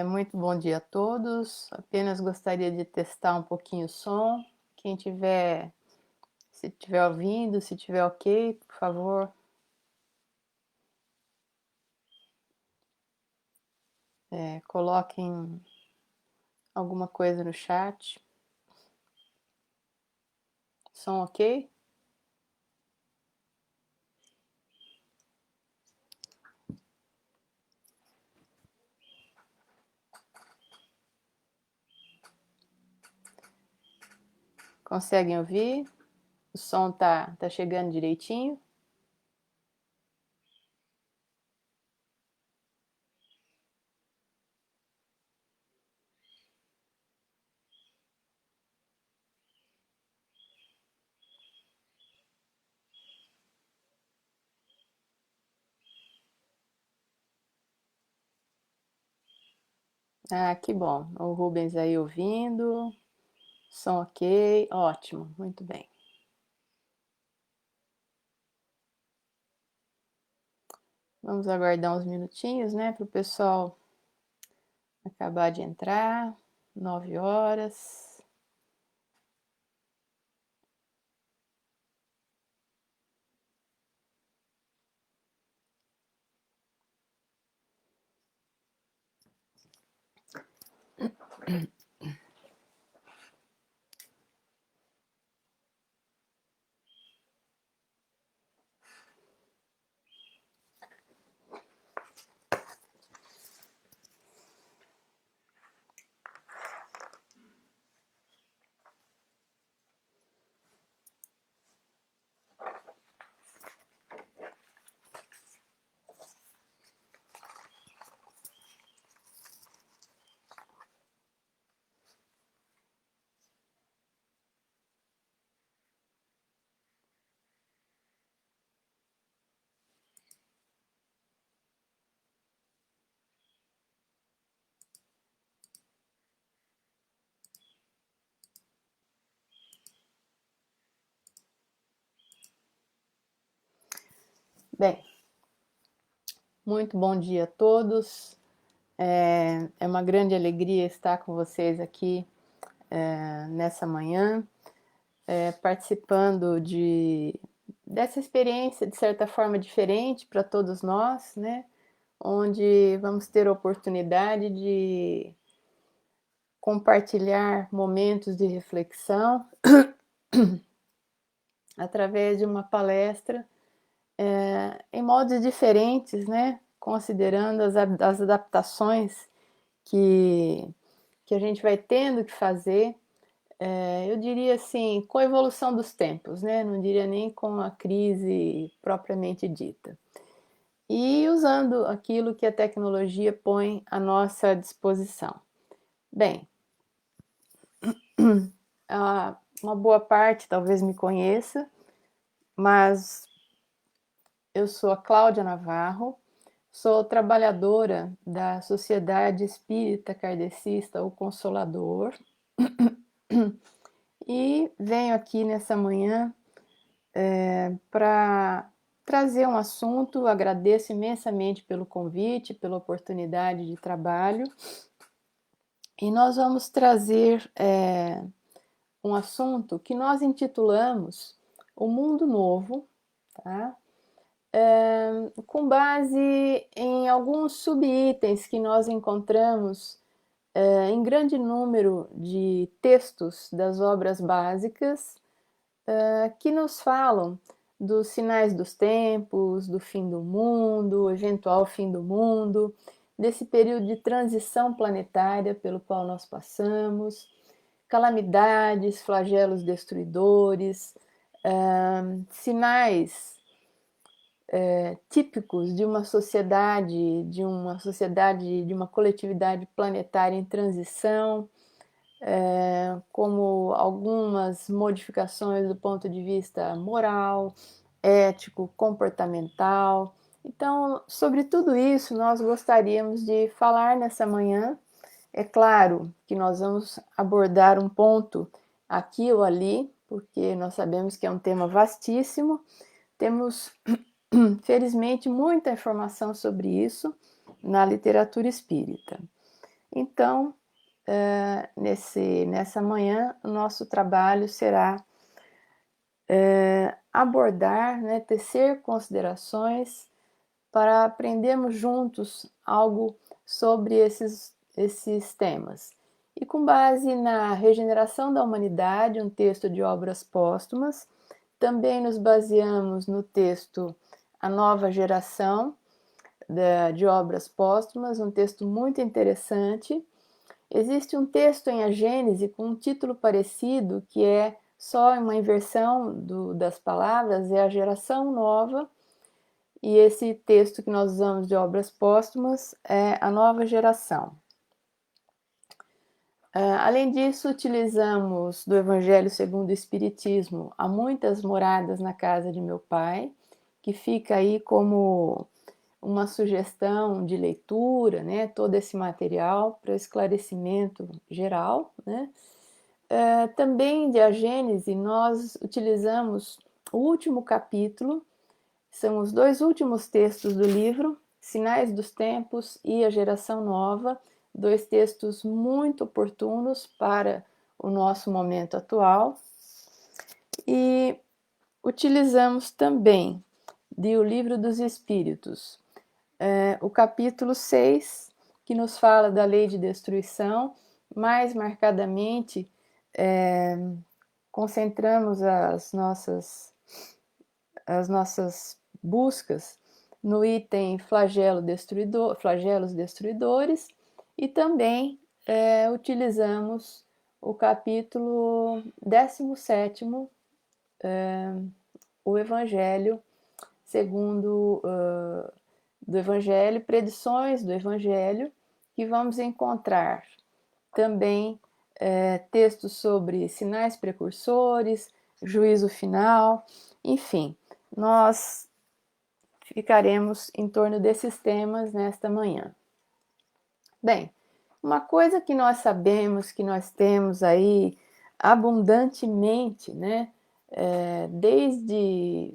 Muito bom dia a todos. Apenas gostaria de testar um pouquinho o som. Quem tiver, se estiver ouvindo, se estiver ok, por favor, coloquem alguma coisa no chat. Som ok? Conseguem ouvir? O som tá chegando direitinho? Ah, que bom. O Rubens aí ouvindo. Som ok, ótimo, muito bem. Vamos aguardar uns minutinhos, né, para o pessoal acabar de entrar. 9 horas. Bem, muito bom dia a todos. É uma grande alegria estar com vocês aqui nessa manhã, participando dessa experiência, de certa forma, diferente para todos nós, né? Onde vamos ter a oportunidade de compartilhar momentos de reflexão através de uma palestra em modos diferentes, né? Considerando as adaptações que a gente vai tendo que fazer, eu diria assim, com a evolução dos tempos, né? Não diria nem com a crise propriamente dita. E usando aquilo que a tecnologia põe à nossa disposição. Bem, uma boa parte talvez me conheça, mas eu sou a Cláudia Navarro, sou trabalhadora da Sociedade Espírita Kardecista, o Consolador, e venho aqui nessa manhã para trazer um assunto. Agradeço imensamente pelo convite, pela oportunidade de trabalho, e nós vamos trazer um assunto que nós intitulamos O Mundo Novo, tá? Com base em alguns subitens que nós encontramos em grande número de textos das obras básicas que nos falam dos sinais dos tempos, do fim do mundo, eventual fim do mundo, desse período de transição planetária pelo qual nós passamos, calamidades, flagelos destruidores, sinais típicos de uma coletividade planetária em transição, como algumas modificações do ponto de vista moral, ético, comportamental. Então, sobre tudo isso, nós gostaríamos de falar nessa manhã. É claro que nós vamos abordar um ponto aqui ou ali, porque nós sabemos que é um tema vastíssimo. Temos, felizmente, muita informação sobre isso na literatura espírita. Então, nessa manhã, o nosso trabalho será abordar, né, tecer considerações para aprendermos juntos algo sobre esses temas. E com base na Regeneração da Humanidade, um texto de Obras Póstumas, também nos baseamos no texto A Nova Geração, de Obras Póstumas, um texto muito interessante. Existe um texto em A Gênese com um título parecido, que é só uma inversão das palavras, é A Geração Nova, e esse texto que nós usamos de Obras Póstumas é A Nova Geração. Além disso, utilizamos do Evangelho segundo o Espiritismo Há Muitas Moradas na Casa de Meu Pai, que fica aí como uma sugestão de leitura, né, todo esse material para esclarecimento geral, né. Também de A Gênese, nós utilizamos o último capítulo, são os 2 últimos textos do livro, Sinais dos Tempos e A Geração Nova, 2 textos muito oportunos para o nosso momento atual. E utilizamos também O Livro dos Espíritos, o capítulo 6, que nos fala da lei de destruição, mais marcadamente concentramos as nossas buscas no item flagelos destruidores, e também utilizamos o capítulo 17º, o Evangelho segundo do Evangelho, predições do Evangelho, que vamos encontrar também textos sobre sinais precursores, juízo final, enfim, nós ficaremos em torno desses temas nesta manhã. Bem, uma coisa que nós sabemos, que nós temos aí abundantemente, né, desde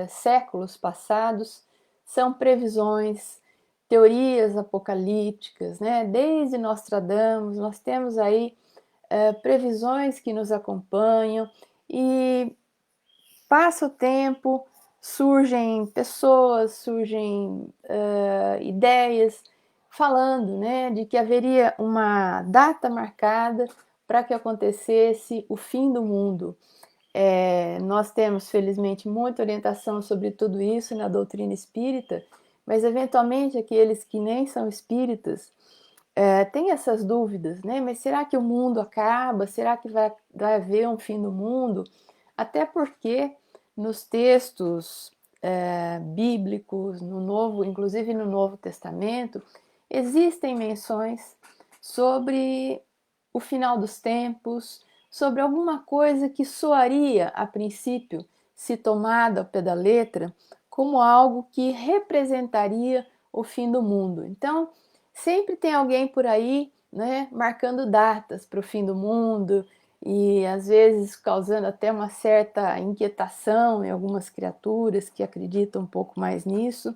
séculos passados, são previsões, teorias apocalípticas, né? Desde Nostradamus, nós temos aí previsões que nos acompanham, e passa o tempo, surgem pessoas, surgem ideias falando, né, de que haveria uma data marcada para que acontecesse o fim do mundo. Nós temos, felizmente, muita orientação sobre tudo isso na doutrina espírita, mas eventualmente aqueles que nem são espíritas têm essas dúvidas, né? Mas será que o mundo acaba? Será que vai haver um fim do mundo? Até porque nos textos bíblicos, inclusive no Novo Testamento, existem menções sobre o final dos tempos, sobre alguma coisa que soaria, a princípio, se tomada ao pé da letra, como algo que representaria o fim do mundo. Então, sempre tem alguém por aí, né, marcando datas para o fim do mundo, e às vezes causando até uma certa inquietação em algumas criaturas que acreditam um pouco mais nisso.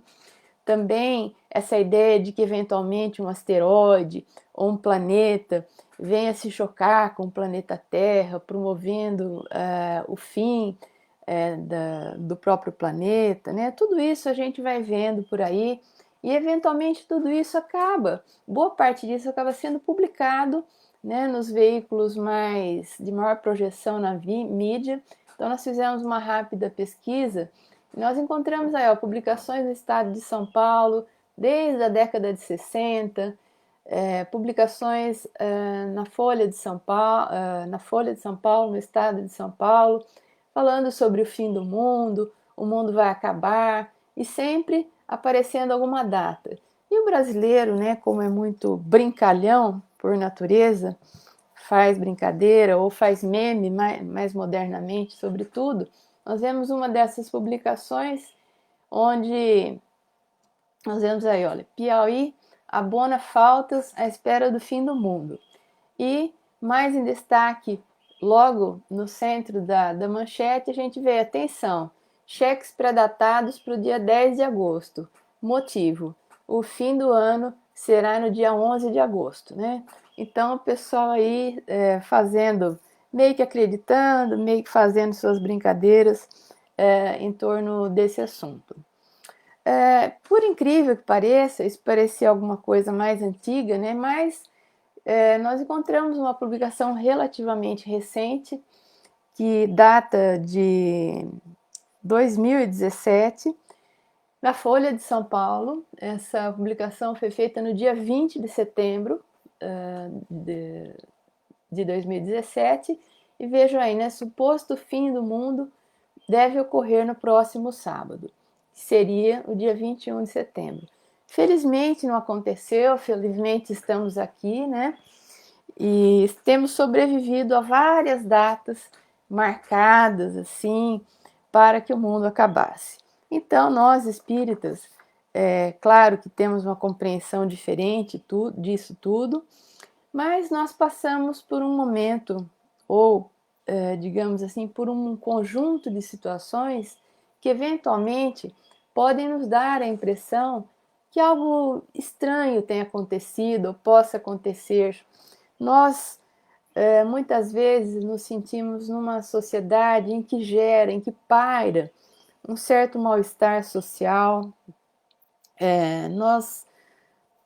Também essa ideia de que eventualmente um asteroide ou um planeta venha se chocar com o planeta Terra, promovendo o fim do próprio planeta, né? Tudo isso a gente vai vendo por aí, e eventualmente tudo isso boa parte disso acaba sendo publicado, né, nos veículos de maior projeção na mídia. Então nós fizemos uma rápida pesquisa e nós encontramos aí publicações no estado de São Paulo desde a década de 60, publicações na Folha de São Paulo, no estado de São Paulo, falando sobre o fim do mundo, o mundo vai acabar, e sempre aparecendo alguma data. E o brasileiro, né, como é muito brincalhão por natureza, faz brincadeira ou faz meme mais modernamente sobre tudo, nós vemos uma dessas publicações onde nós vemos aí, olha, Piauí abona faltas à espera do fim do mundo. E mais em destaque, logo no centro da manchete, a gente vê, atenção, cheques pré-datados para o dia 10 de agosto. Motivo, o fim do ano será no dia 11 de agosto, né? Então, o pessoal aí fazendo, meio que acreditando, meio que fazendo suas brincadeiras em torno desse assunto. Por incrível que pareça, isso parecia alguma coisa mais antiga, né? Mas nós encontramos uma publicação relativamente recente, que data de 2017, na Folha de São Paulo. Essa publicação foi feita no dia 20 de setembro de 2017, e vejam aí, né? Suposto fim do mundo deve ocorrer no próximo sábado, que seria o dia 21 de setembro. Felizmente não aconteceu, felizmente estamos aqui, né? E temos sobrevivido a várias datas marcadas assim para que o mundo acabasse. Então, nós espíritas, claro que temos uma compreensão diferente disso tudo, mas nós passamos por um momento, ou digamos assim, por um conjunto de situações que eventualmente podem nos dar a impressão que algo estranho tenha acontecido ou possa acontecer. Nós muitas vezes nos sentimos numa sociedade em que paira um certo mal-estar social. Nós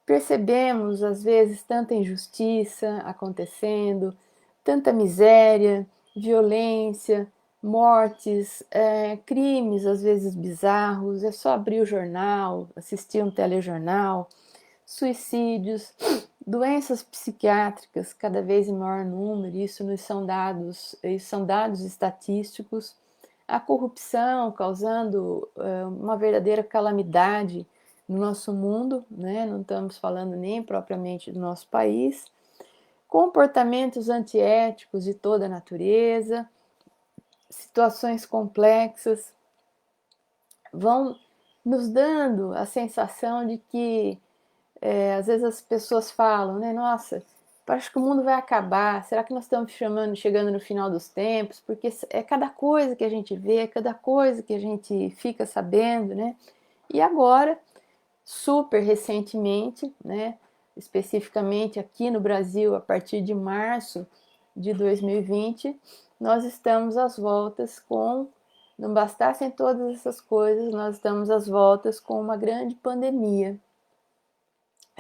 percebemos às vezes tanta injustiça acontecendo, tanta miséria, violência, mortes, crimes às vezes bizarros. É só abrir o jornal, assistir um telejornal, suicídios, doenças psiquiátricas cada vez em maior número, isso são dados estatísticos, a corrupção causando uma verdadeira calamidade no nosso mundo, né? Não estamos falando nem propriamente do nosso país, comportamentos antiéticos de toda a natureza, situações complexas, vão nos dando a sensação de que às vezes as pessoas falam, né? Nossa, acho que o mundo vai acabar. Será que nós estamos chegando no final dos tempos? Porque é cada coisa que a gente vê, é cada coisa que a gente fica sabendo, né? E agora, super recentemente, né? Especificamente aqui no Brasil, a partir de março de 2020, nós estamos às voltas com, não bastassem todas essas coisas, nós estamos às voltas com uma grande pandemia.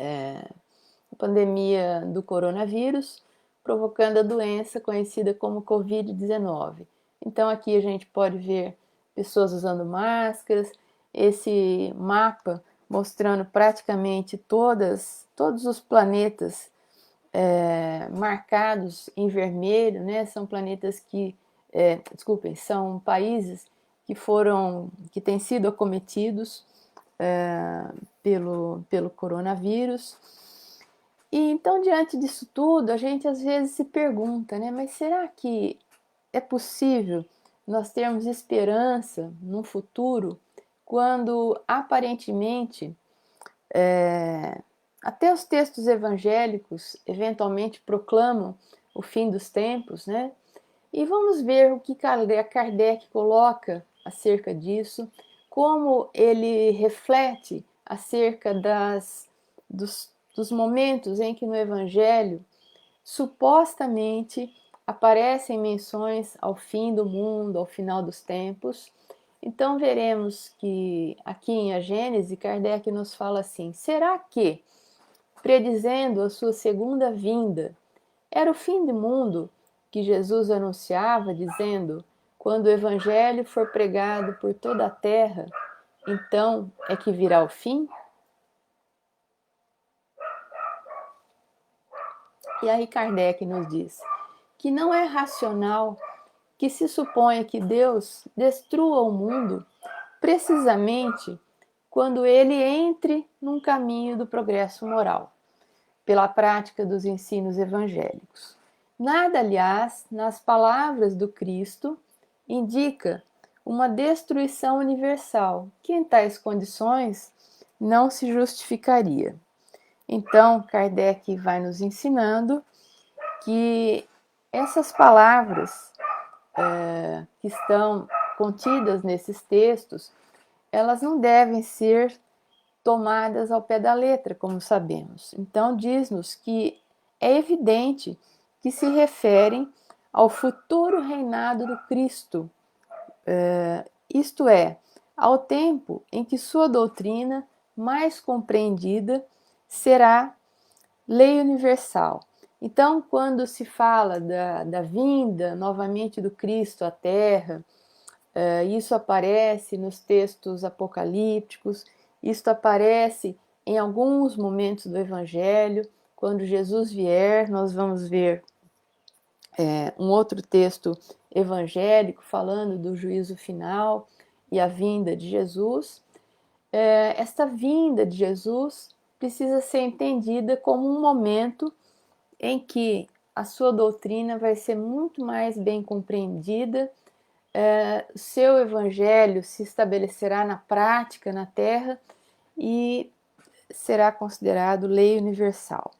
A pandemia do coronavírus, provocando a doença conhecida como Covid-19. Então aqui a gente pode ver pessoas usando máscaras, esse mapa mostrando praticamente todos os planetas marcados em vermelho, né? São planetas que, são países que têm sido acometidos pelo coronavírus. E então, diante disso tudo, a gente às vezes se pergunta, né? Mas será que é possível nós termos esperança no futuro quando aparentemente até os textos evangélicos eventualmente proclamam o fim dos tempos, né? E vamos ver o que Kardec coloca acerca disso, como ele reflete acerca dos momentos em que no Evangelho supostamente aparecem menções ao fim do mundo, ao final dos tempos. Então veremos que aqui em A Gênese, Kardec nos fala assim: será que, predizendo a sua segunda vinda, era o fim do mundo que Jesus anunciava, dizendo: quando o Evangelho for pregado por toda a terra, então é que virá o fim? E aí Kardec nos diz que não é racional que se suponha que Deus destrua o mundo precisamente quando ele entre num caminho do progresso moral, pela prática dos ensinos evangélicos. Nada, aliás, nas palavras do Cristo indica uma destruição universal, que em tais condições não se justificaria. Então, Kardec vai nos ensinando que essas palavras que estão contidas nesses textos, elas não devem ser tomadas ao pé da letra, como sabemos. Então, diz-nos que é evidente que se referem ao futuro reinado do Cristo, isto é, ao tempo em que sua doutrina mais compreendida será lei universal. Então, quando se fala da vinda novamente do Cristo à Terra, isso aparece nos textos apocalípticos, isso aparece em alguns momentos do Evangelho. Quando Jesus vier, nós vamos ver um outro texto evangélico falando do juízo final e a vinda de Jesus. Esta vinda de Jesus precisa ser entendida como um momento em que a sua doutrina vai ser muito mais bem compreendida, seu evangelho se estabelecerá na prática, na terra, e será considerado lei universal.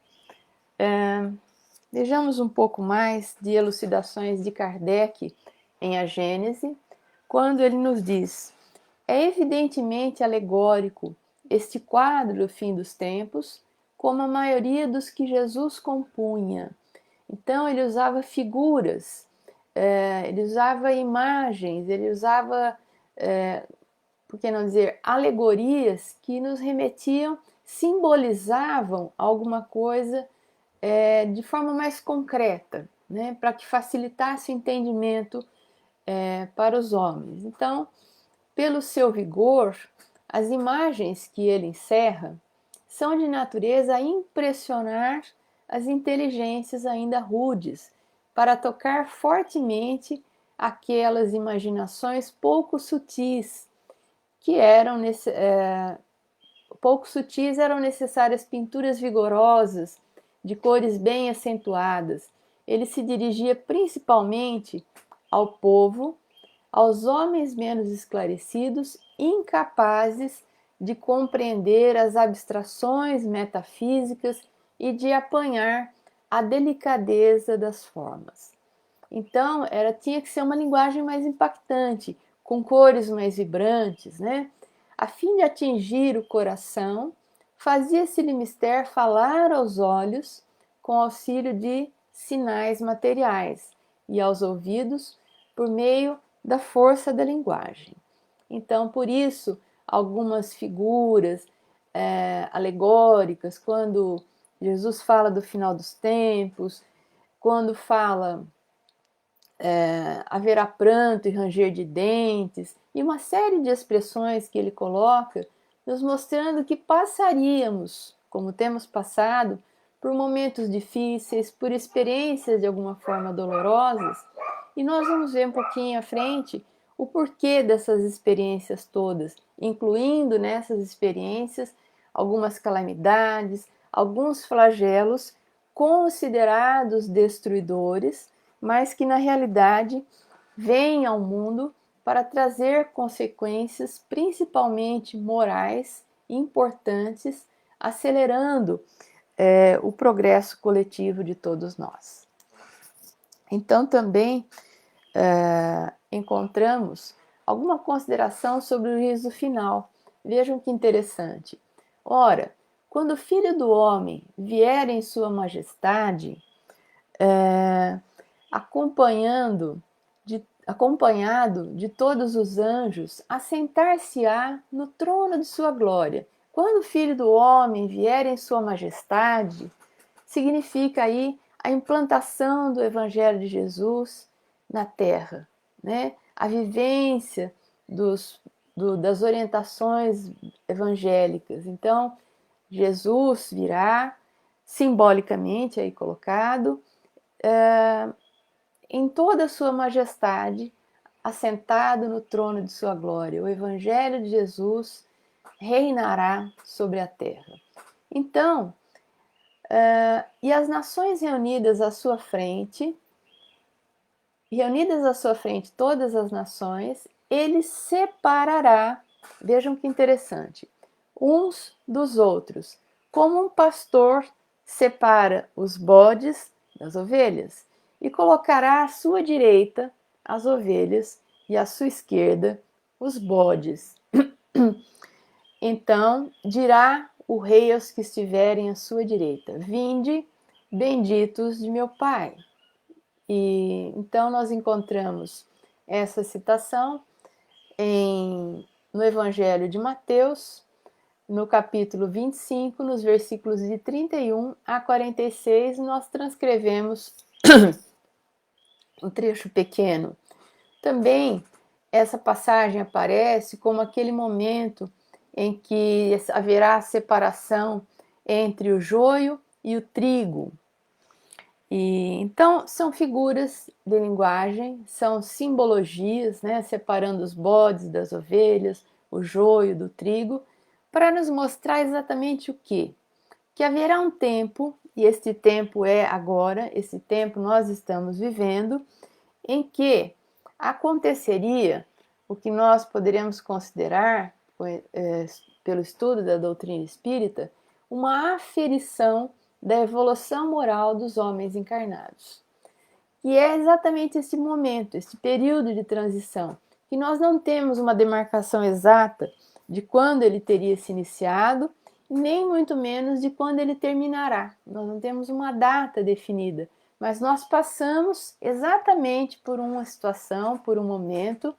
Vejamos um pouco mais de elucidações de Kardec em A Gênese, quando ele nos diz: é evidentemente alegórico este quadro do fim dos tempos, como a maioria dos que Jesus compunha. Então, ele usava figuras, ele usava imagens, ele usava, por que não dizer, alegorias que nos remetiam, simbolizavam alguma coisa de forma mais concreta, né, para que facilitasse o entendimento para os homens. Então, pelo seu vigor, as imagens que ele encerra são de natureza a impressionar as inteligências ainda rudes, para tocar fortemente aquelas imaginações pouco sutis que eram necessárias pinturas vigorosas, de cores bem acentuadas. Ele se dirigia principalmente ao povo, aos homens menos esclarecidos, incapazes de compreender as abstrações metafísicas e de apanhar a delicadeza das formas. Então, tinha que ser uma linguagem mais impactante, com cores mais vibrantes, né? A fim de atingir o coração, fazia-se-lhe mister falar aos olhos com auxílio de sinais materiais e aos ouvidos por meio da força da linguagem. Então, por isso, algumas figuras alegóricas, quando Jesus fala do final dos tempos, quando fala haverá pranto e ranger de dentes, e uma série de expressões que ele coloca, nos mostrando que passaríamos, como temos passado, por momentos difíceis, por experiências de alguma forma dolorosas, e nós vamos ver um pouquinho à frente o porquê dessas experiências todas, incluindo nessas experiências algumas calamidades, alguns flagelos considerados destruidores, mas que na realidade vêm ao mundo para trazer consequências principalmente morais importantes, acelerando o progresso coletivo de todos nós. Então também encontramos alguma consideração sobre o juízo final. Vejam que interessante. Ora, quando o Filho do Homem vier em sua majestade, acompanhado de todos os anjos, assentar-se-á no trono de sua glória. Quando o Filho do Homem vier em sua majestade, significa aí a implantação do Evangelho de Jesus na Terra, né? A vivência das orientações evangélicas. Então, Jesus virá, simbolicamente aí colocado, em toda a sua majestade, assentado no trono de sua glória. O Evangelho de Jesus reinará sobre a terra. Então, e as nações reunidas à sua frente, todas as nações, ele separará, vejam que interessante, uns dos outros, como um pastor separa os bodes das ovelhas, e colocará à sua direita as ovelhas e à sua esquerda os bodes. Então dirá o rei aos que estiverem à sua direita: Vinde, benditos de meu Pai. E então nós encontramos essa citação no Evangelho de Mateus, no capítulo 25, nos versículos de 31 a 46, nós transcrevemos um trecho pequeno. Também essa passagem aparece como aquele momento em que haverá separação entre o joio e o trigo. E então são figuras de linguagem, são simbologias, né, separando os bodes das ovelhas, o joio do trigo, para nos mostrar exatamente o quê? Que haverá um tempo, e este tempo é agora, esse tempo nós estamos vivendo, em que aconteceria o que nós poderíamos considerar, pelo estudo da doutrina espírita, uma aferição da evolução moral dos homens encarnados. E é exatamente esse momento, esse período de transição, que nós não temos uma demarcação exata de quando ele teria se iniciado, nem muito menos de quando ele terminará. Nós não temos uma data definida, mas nós passamos exatamente por uma situação, por um momento,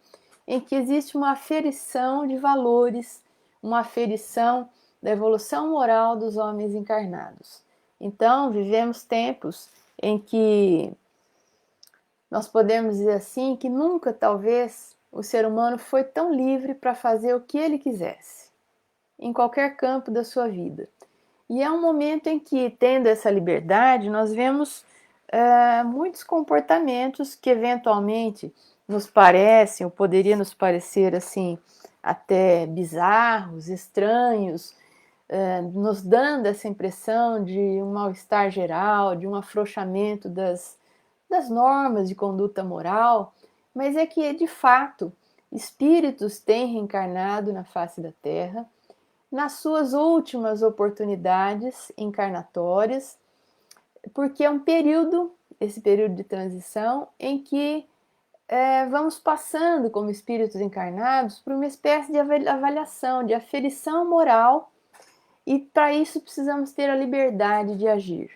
em que existe uma aferição de valores, uma aferição da evolução moral dos homens encarnados. Então, vivemos tempos em que nós podemos dizer assim que nunca, talvez, o ser humano foi tão livre para fazer o que ele quisesse, em qualquer campo da sua vida. E é um momento em que, tendo essa liberdade, nós vemos muitos comportamentos que eventualmente nos parecem, ou poderia nos parecer assim, até bizarros, estranhos, nos dando essa impressão de um mal-estar geral, de um afrouxamento das normas de conduta moral, mas é que, de fato, espíritos têm reencarnado na face da Terra, nas suas últimas oportunidades encarnatórias, porque é um período, esse período de transição, em que vamos passando como espíritos encarnados por uma espécie de avaliação, de aferição moral, e para isso precisamos ter a liberdade de agir,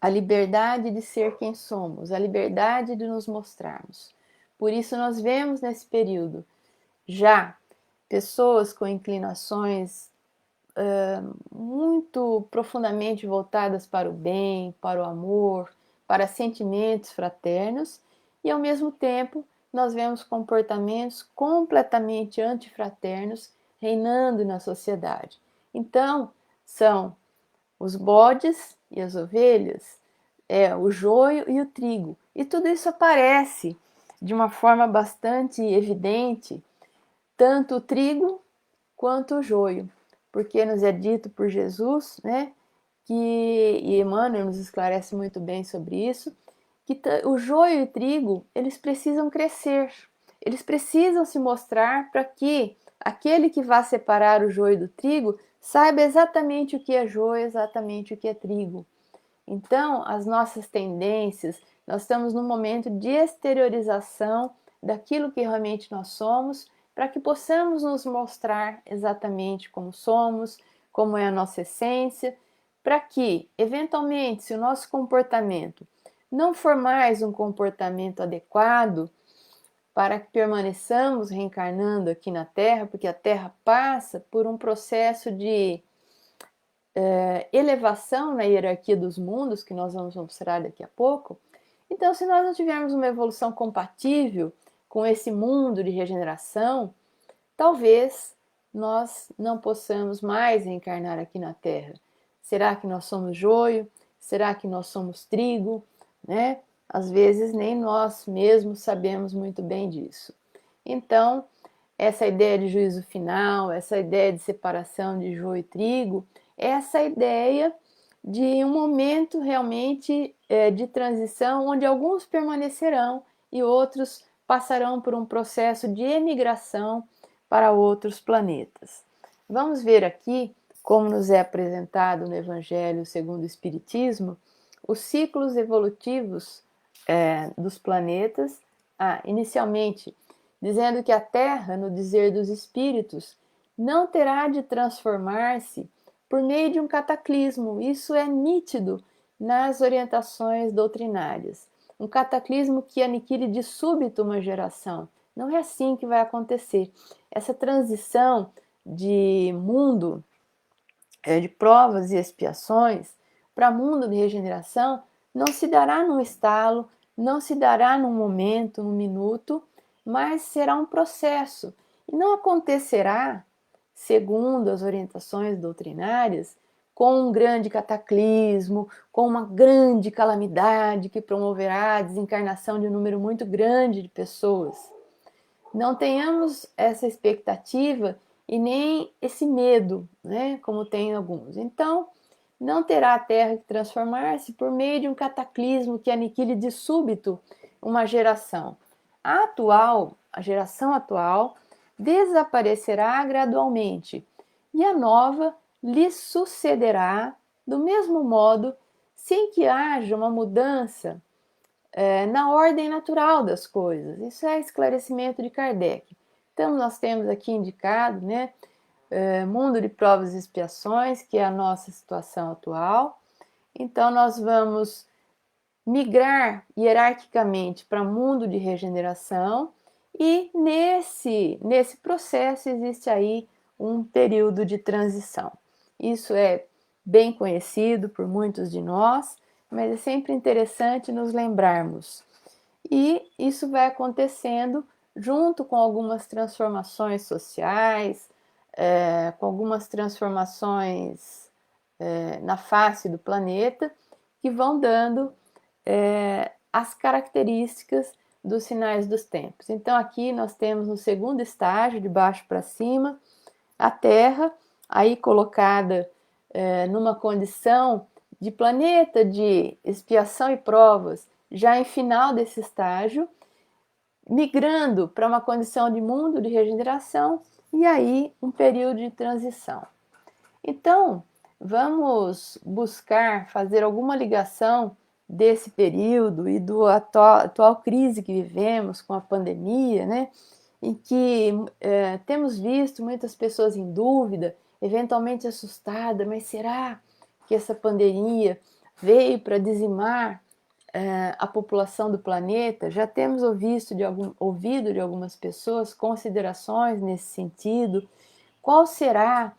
a liberdade de ser quem somos, a liberdade de nos mostrarmos. Por isso nós vemos nesse período já pessoas com inclinações muito profundamente voltadas para o bem, para o amor, para sentimentos fraternos, e ao mesmo tempo nós vemos comportamentos completamente antifraternos reinando na sociedade. Então, são os bodes e as ovelhas, o joio e o trigo. E tudo isso aparece de uma forma bastante evidente, tanto o trigo quanto o joio, porque nos é dito por Jesus, né, e Emmanuel nos esclarece muito bem sobre isso, que o joio e o trigo, eles precisam crescer, eles precisam se mostrar para que aquele que vá separar o joio do trigo saiba exatamente o que é joio, exatamente o que é trigo. Então, as nossas tendências, nós estamos num momento de exteriorização daquilo que realmente nós somos, para que possamos nos mostrar exatamente como somos, como é a nossa essência, para que, eventualmente, se o nosso comportamento não for mais um comportamento adequado para que permaneçamos reencarnando aqui na Terra, porque a Terra passa por um processo de elevação na hierarquia dos mundos, que nós vamos mostrar daqui a pouco. Então, se nós não tivermos uma evolução compatível com esse mundo de regeneração, talvez nós não possamos mais reencarnar aqui na Terra. Será que nós somos joio? Será que nós somos trigo? Né? Às vezes nem nós mesmos sabemos muito bem disso. Então, essa ideia de juízo final, essa ideia de separação de joio e trigo, essa ideia de um momento realmente de transição onde alguns permanecerão e outros passarão por um processo de emigração para outros planetas. Vamos ver aqui, como nos é apresentado no Evangelho segundo o Espiritismo, os ciclos evolutivos dos planetas, inicialmente dizendo que a Terra, no dizer dos Espíritos, não terá de transformar-se por meio de um cataclismo. Isso é nítido nas orientações doutrinárias. Um cataclismo que aniquile de súbito uma geração. Não é assim que vai acontecer. Essa transição de mundo de provas e expiações para mundo de regeneração não se dará num estalo, não se dará num momento, num minuto, mas será um processo. E não acontecerá, segundo as orientações doutrinárias, com um grande cataclismo, com uma grande calamidade que promoverá a desencarnação de um número muito grande de pessoas. Não tenhamos essa expectativa e nem esse medo, né, como tem alguns. Então, não terá a Terra que transformar-se por meio de um cataclismo que aniquile de súbito uma geração. A geração atual, desaparecerá gradualmente e a nova lhe sucederá do mesmo modo, sem que haja uma mudança na ordem natural das coisas. Isso é esclarecimento de Kardec. Então, nós temos aqui indicado, né, mundo de provas e expiações, que é a nossa situação atual. Então, nós vamos migrar hierarquicamente para mundo de regeneração e nesse processo existe aí um período de transição. Isso é bem conhecido por muitos de nós, mas é sempre interessante nos lembrarmos. E isso vai acontecendo junto com algumas transformações sociais, com algumas transformações na face do planeta, que vão dando as características dos sinais dos tempos. Então, aqui nós temos no segundo estágio, de baixo para cima, a Terra, aí colocada numa condição de planeta de expiação e provas, já em final desse estágio, migrando para uma condição de mundo de regeneração e aí um período de transição. Então, vamos buscar fazer alguma ligação desse período e do atual crise que vivemos com a pandemia, né? Em que temos visto muitas pessoas em dúvida, eventualmente assustadas, mas será que essa pandemia veio para dizimar a população do planeta? Já temos ouvido de algumas pessoas considerações nesse sentido. Qual será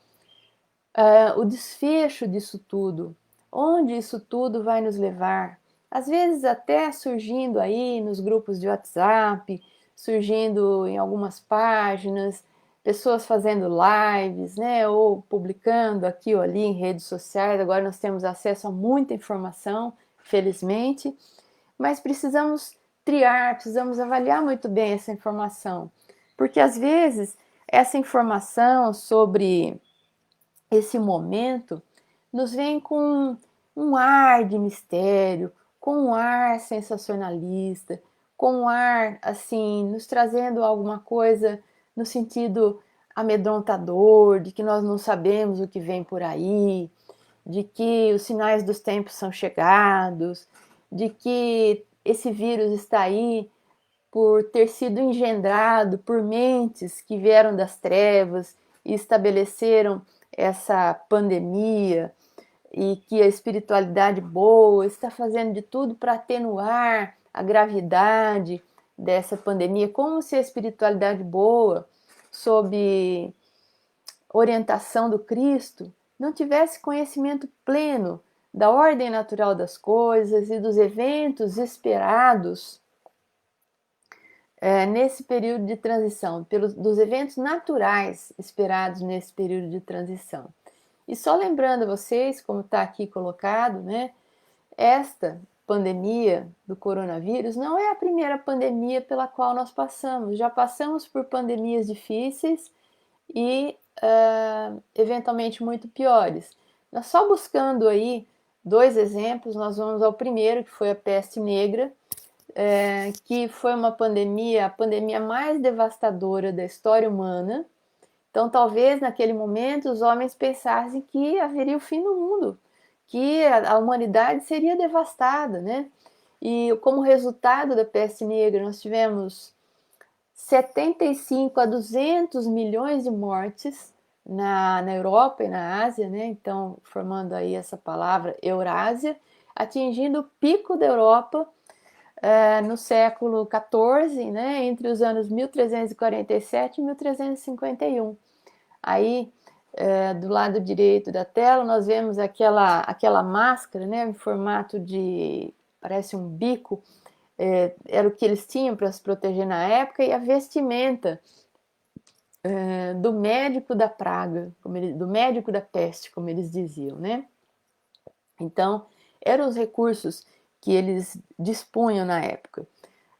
o desfecho disso tudo? Onde isso tudo vai nos levar? Às vezes até surgindo aí nos grupos de WhatsApp, surgindo em algumas páginas, pessoas fazendo lives, né, ou publicando aqui ou ali em redes sociais. Agora nós temos acesso a muita informação, felizmente, mas precisamos triar, precisamos avaliar muito bem essa informação, porque às vezes essa informação sobre esse momento nos vem com um ar de mistério, com um ar sensacionalista, com um ar assim, nos trazendo alguma coisa no sentido amedrontador, de que nós não sabemos o que vem por aí, de que os sinais dos tempos são chegados, de que esse vírus está aí por ter sido engendrado por mentes que vieram das trevas e estabeleceram essa pandemia, e que a espiritualidade boa está fazendo de tudo para atenuar a gravidade dessa pandemia, como se a espiritualidade boa, sob orientação do Cristo, não tivesse conhecimento pleno da ordem natural das coisas e dos eventos esperados nesse período de transição, dos eventos naturais esperados nesse período de transição. E só lembrando a vocês, como está aqui colocado, né, esta pandemia do coronavírus não é a primeira pandemia pela qual nós passamos. Já passamos por pandemias difíceis e eventualmente muito piores. Nós só buscando aí 2 exemplos, nós vamos ao primeiro, que foi a peste negra, que foi uma pandemia, a pandemia mais devastadora da história humana. Então, talvez naquele momento os homens pensassem que haveria o fim do mundo, que a humanidade seria devastada, né? E como resultado da peste negra, nós tivemos 75 a 200 milhões de mortes na Europa e na Ásia, né? Então, formando aí essa palavra Eurásia, atingindo o pico da Europa no século XIV, né? Entre os anos 1347 e 1351. Aí, do lado direito da tela, nós vemos aquela máscara, né? Em formato de, parece um bico, era o que eles tinham para se proteger na época, e a vestimenta do médico da praga, do médico da peste, como eles diziam, né? Então, eram os recursos que eles dispunham na época.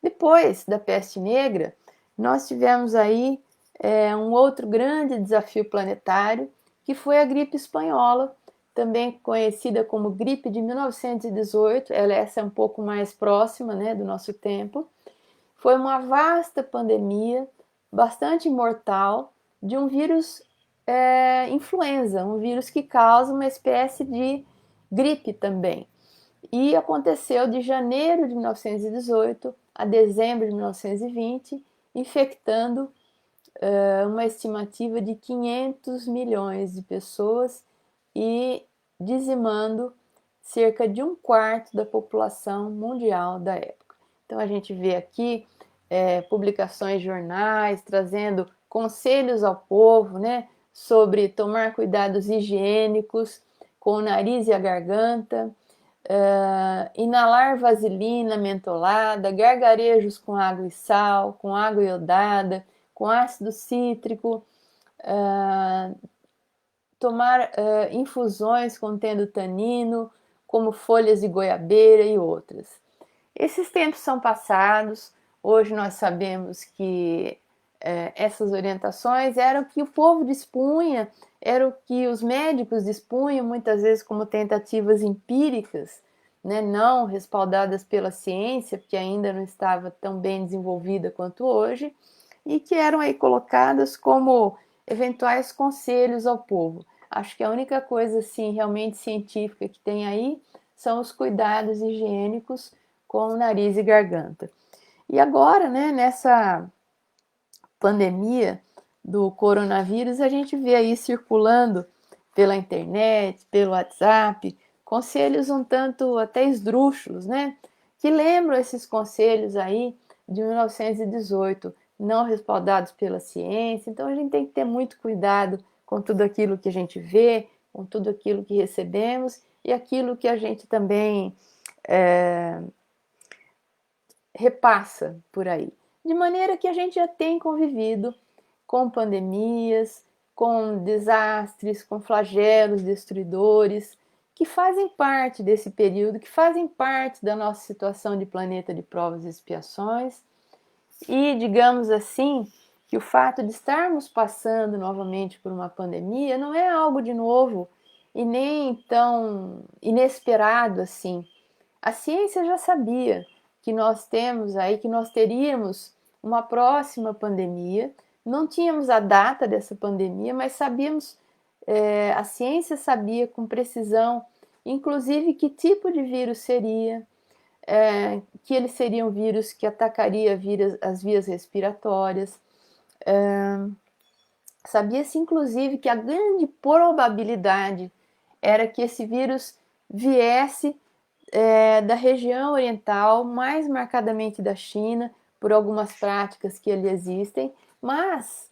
Depois da peste negra, nós tivemos aí um outro grande desafio planetário, que foi a gripe espanhola, também conhecida como gripe de 1918, essa é um pouco mais próxima, né, do nosso tempo. Foi uma vasta pandemia, bastante mortal, de um vírus influenza, um vírus que causa uma espécie de gripe também. E aconteceu de janeiro de 1918 a dezembro de 1920, infectando uma estimativa de 500 milhões de pessoas e dizimando cerca de um quarto da população mundial da época. Então a gente vê aqui publicações de jornais trazendo conselhos ao povo, né, sobre tomar cuidados higiênicos com o nariz e a garganta, inalar vaselina mentolada, gargarejos com água e sal, com água iodada, com ácido cítrico, tomar infusões contendo tanino, como folhas de goiabeira e outras. Esses tempos são passados, hoje nós sabemos que essas orientações eram o que o povo dispunha, era o que os médicos dispunham, muitas vezes como tentativas empíricas, né, não respaldadas pela ciência, porque ainda não estava tão bem desenvolvida quanto hoje, e que eram aí colocadas como eventuais conselhos ao povo. Acho que a única coisa assim realmente científica que tem aí são os cuidados higiênicos com o nariz e garganta. E agora, né, nessa pandemia do coronavírus, a gente vê aí circulando pela internet, pelo WhatsApp, conselhos um tanto até esdrúxulos, né? Que lembram esses conselhos aí de 1918, não respaldados pela ciência. Então a gente tem que ter muito cuidado com tudo aquilo que a gente vê, com tudo aquilo que recebemos e aquilo que a gente também repassa por aí. De maneira que a gente já tem convivido com pandemias, com desastres, com flagelos destruidores, que fazem parte desse período, que fazem parte da nossa situação de planeta de provas e expiações. E, digamos assim, que o fato de estarmos passando novamente por uma pandemia não é algo de novo e nem tão inesperado assim. A ciência já sabia que nós temos aí, que nós teríamos uma próxima pandemia. Não tínhamos a data dessa pandemia, mas sabíamos, a ciência sabia com precisão, inclusive que tipo de vírus seria, que ele seria um vírus que atacaria as vias respiratórias. Sabia-se, inclusive, que a grande probabilidade era que esse vírus viesse da região oriental, mais marcadamente da China, por algumas práticas que ali existem, mas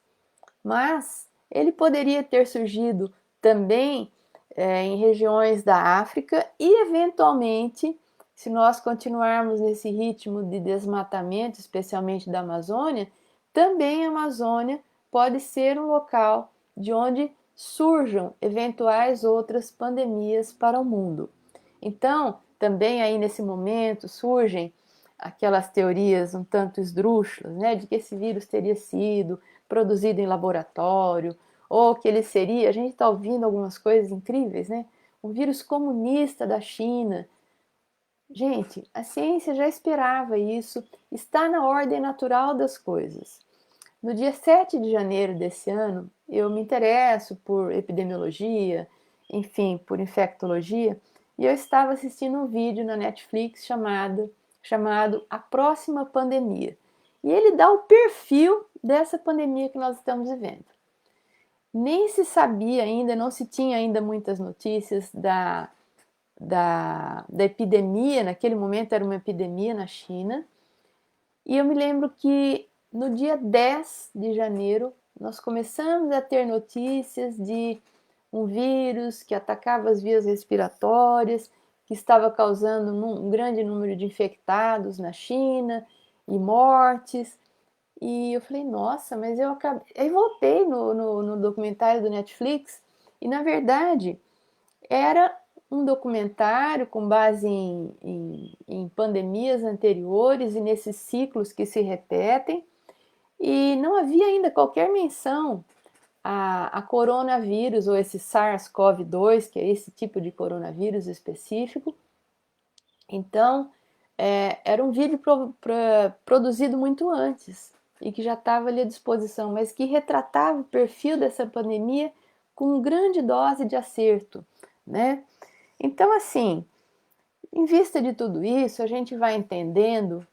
ele poderia ter surgido também em regiões da África e, eventualmente, se nós continuarmos nesse ritmo de desmatamento, especialmente da Amazônia, também a Amazônia pode ser um local de onde surjam eventuais outras pandemias para o mundo. Então, também aí nesse momento surgem aquelas teorias um tanto esdrúxulas, né, de que esse vírus teria sido produzido em laboratório, ou que ele seria, a gente está ouvindo algumas coisas incríveis, né, um vírus comunista da China. Gente, a ciência já esperava isso, está na ordem natural das coisas. No dia 7 de janeiro desse ano, eu me interesso por epidemiologia, enfim, por infectologia, e eu estava assistindo um vídeo na Netflix chamado A Próxima Pandemia. E ele dá o perfil dessa pandemia que nós estamos vivendo. Nem se sabia ainda, não se tinha ainda muitas notícias da epidemia, naquele momento era uma epidemia na China, e eu me lembro que no dia 10 de janeiro nós começamos a ter notícias de um vírus que atacava as vias respiratórias, que estava causando um grande número de infectados na China e mortes. E eu falei, nossa, mas eu acabei. Aí voltei no documentário do Netflix, e na verdade era um documentário com base em pandemias anteriores e nesses ciclos que se repetem, e não havia ainda qualquer menção a coronavírus ou esse SARS-CoV-2, que é esse tipo de coronavírus específico. Então, era um vídeo produzido muito antes e que já estava ali à disposição, mas que retratava o perfil dessa pandemia com grande dose de acerto, né? Então, assim, em vista de tudo isso, a gente vai entendendo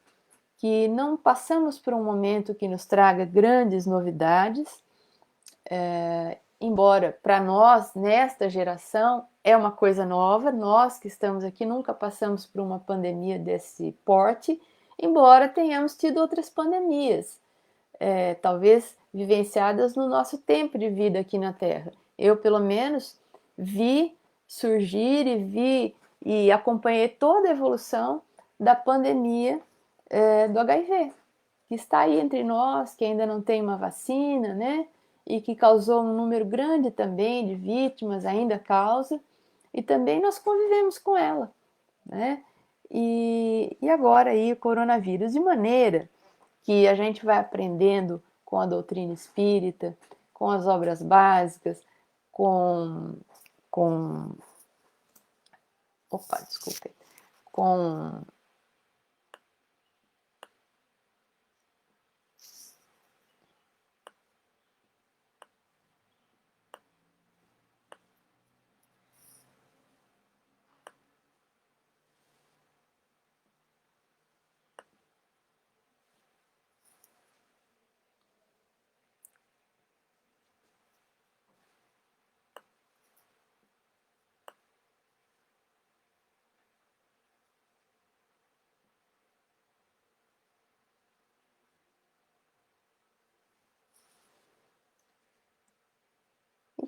que não passamos por um momento que nos traga grandes novidades, embora para nós, nesta geração, é uma coisa nova, nós que estamos aqui nunca passamos por uma pandemia desse porte, embora tenhamos tido outras pandemias, talvez vivenciadas no nosso tempo de vida aqui na Terra. Eu, pelo menos, vi surgir e acompanhei toda a evolução da pandemia do HIV, que está aí entre nós, que ainda não tem uma vacina, né? E que causou um número grande também de vítimas, ainda causa, e também nós convivemos com ela, né? E agora aí o coronavírus, de maneira que a gente vai aprendendo com a doutrina espírita, com as obras básicas, com opa, desculpe, com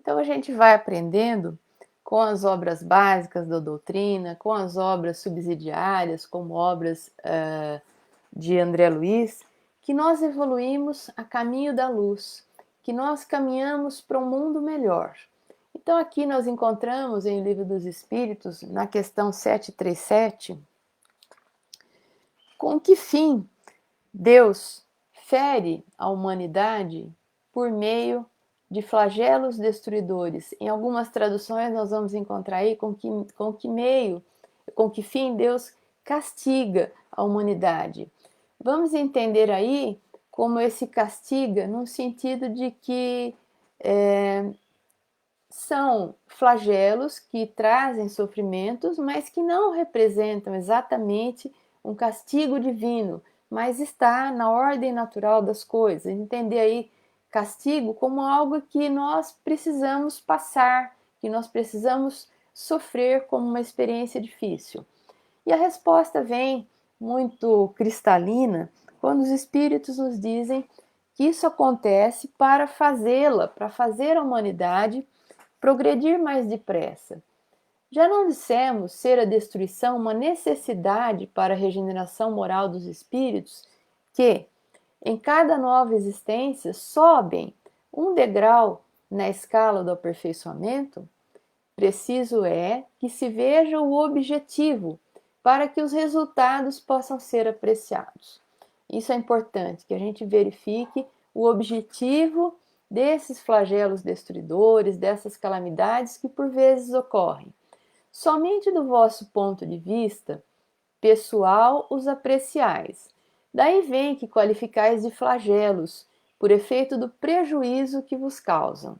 Então a gente vai aprendendo com as obras básicas da doutrina, com as obras subsidiárias, como obras de André Luiz, que nós evoluímos a caminho da luz, que nós caminhamos para um mundo melhor. Então aqui nós encontramos em O Livro dos Espíritos, na questão 737, com que fim Deus fere a humanidade por meio de flagelos destruidores. Em algumas traduções nós vamos encontrar aí com que meio, com que fim Deus castiga a humanidade. Vamos entender aí como esse castiga no sentido de que são flagelos que trazem sofrimentos, mas que não representam exatamente um castigo divino, mas está na ordem natural das coisas. Entender aí castigo como algo que nós precisamos passar, que nós precisamos sofrer como uma experiência difícil. E a resposta vem muito cristalina quando os espíritos nos dizem que isso acontece para para fazer a humanidade progredir mais depressa. Já não dissemos ser a destruição uma necessidade para a regeneração moral dos espíritos, que, em cada nova existência, sobem um degrau na escala do aperfeiçoamento? Preciso é que se veja o objetivo para que os resultados possam ser apreciados. Isso é importante, que a gente verifique o objetivo desses flagelos destruidores, dessas calamidades que por vezes ocorrem. Somente do vosso ponto de vista, pessoal os apreciais. Daí vem que qualificais de flagelos, por efeito do prejuízo que vos causam.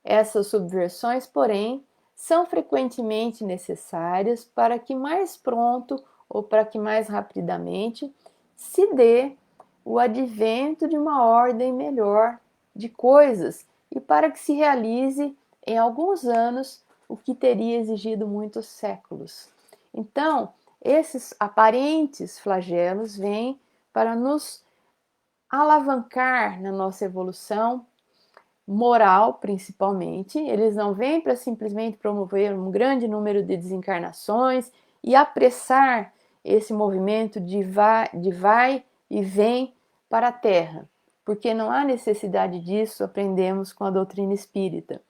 Essas subversões, porém, são frequentemente necessárias para que mais pronto ou para que mais rapidamente se dê o advento de uma ordem melhor de coisas e para que se realize em alguns anos o que teria exigido muitos séculos. Então, esses aparentes flagelos vêm para nos alavancar na nossa evolução moral, principalmente. Eles não vêm para simplesmente promover um grande número de desencarnações e apressar esse movimento de vai e vem para a Terra, porque não há necessidade disso, aprendemos com a doutrina espírita.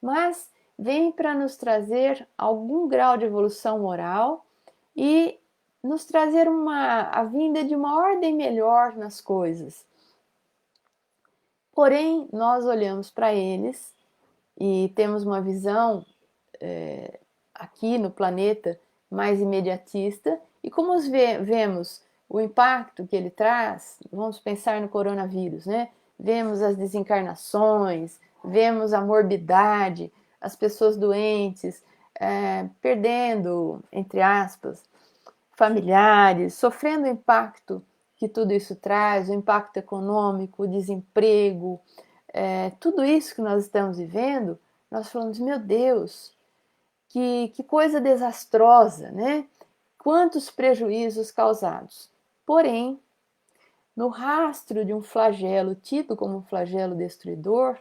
Mas vem para nos trazer algum grau de evolução moral e nos trazer a vinda de uma ordem melhor nas coisas. Porém, nós olhamos para eles e temos uma visão aqui no planeta mais imediatista, e como vemos o impacto que ele traz, vamos pensar no coronavírus, né? Vemos as desencarnações, vemos a morbidade, as pessoas doentes, perdendo, entre aspas, familiares, sofrendo o impacto que tudo isso traz, o impacto econômico, o desemprego, tudo isso que nós estamos vivendo, nós falamos, meu Deus, que coisa desastrosa, né? Quantos prejuízos causados. Porém, no rastro de um flagelo tido como um flagelo destruidor,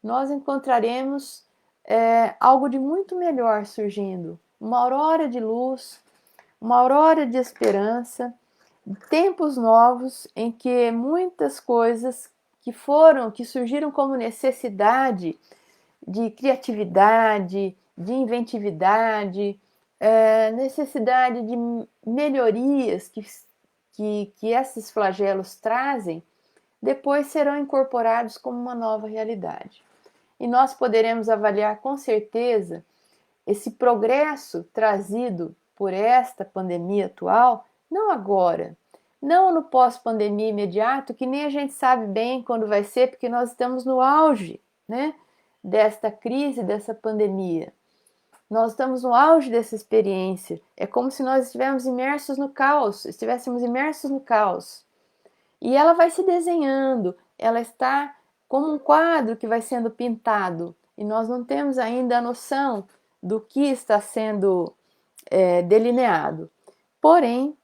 nós encontraremos algo de muito melhor surgindo, uma aurora de luz, uma aurora de esperança, tempos novos em que muitas coisas que surgiram como necessidade de criatividade, de inventividade, necessidade de melhorias que esses flagelos trazem, depois serão incorporados como uma nova realidade. E nós poderemos avaliar com certeza esse progresso trazido por esta pandemia atual, não agora, não no pós-pandemia imediato, que nem a gente sabe bem quando vai ser, porque nós estamos no auge, né, desta crise, dessa pandemia. Nós estamos no auge dessa experiência. É como se nós estivéssemos imersos no caos. E ela vai se desenhando, ela está como um quadro que vai sendo pintado, e nós não temos ainda a noção do que está sendo delineado. Porém,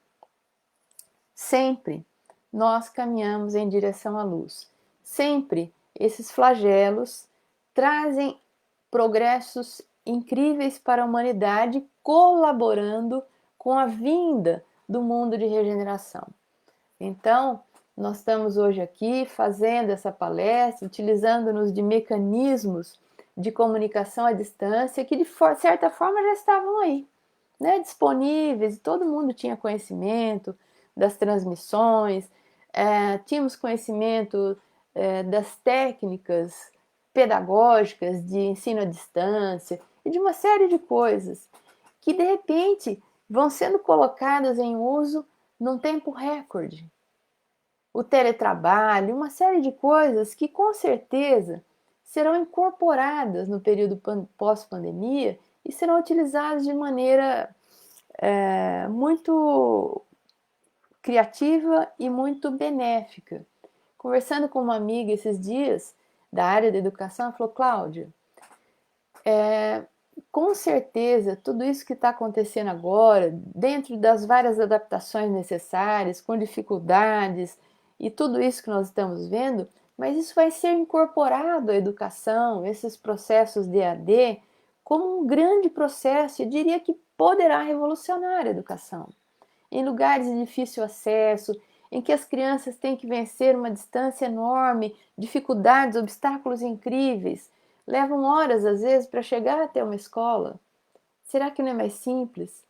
sempre nós caminhamos em direção à luz. Sempre esses flagelos trazem progressos incríveis para a humanidade, colaborando com a vinda do mundo de regeneração. Então, nós estamos hoje aqui fazendo essa palestra, utilizando-nos de mecanismos de comunicação à distância que, de certa forma, já estavam aí, né, disponíveis, todo mundo tinha conhecimento das transmissões, tínhamos conhecimento das técnicas pedagógicas de ensino à distância e de uma série de coisas que, de repente, vão sendo colocadas em uso num tempo recorde. O teletrabalho, uma série de coisas que, com certeza, serão incorporadas no período pós-pandemia e serão utilizadas de maneira muito criativa e muito benéfica. Conversando com uma amiga esses dias da área da educação, ela falou, Cláudia, com certeza tudo isso que está acontecendo agora, dentro das várias adaptações necessárias, com dificuldades e tudo isso que nós estamos vendo, mas isso vai ser incorporado à educação, esses processos de EAD, como um grande processo, eu diria que poderá revolucionar a educação. Em lugares de difícil acesso, em que as crianças têm que vencer uma distância enorme, dificuldades, obstáculos incríveis, levam horas às vezes para chegar até uma escola. Será que não é mais simples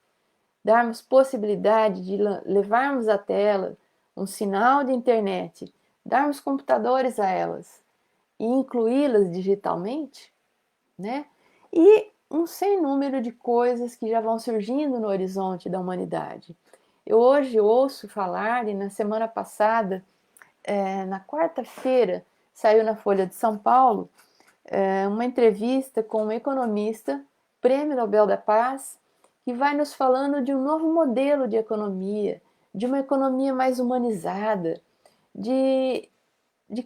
darmos possibilidade de levarmos até ela um sinal de internet, darmos computadores a elas e incluí-las digitalmente, né? E um sem número de coisas que já vão surgindo no horizonte da humanidade. Eu hoje ouço falar, e na semana passada, na quarta-feira, saiu na Folha de São Paulo, uma entrevista com um economista, Prêmio Nobel da Paz, que vai nos falando de um novo modelo de economia, de uma economia mais humanizada, de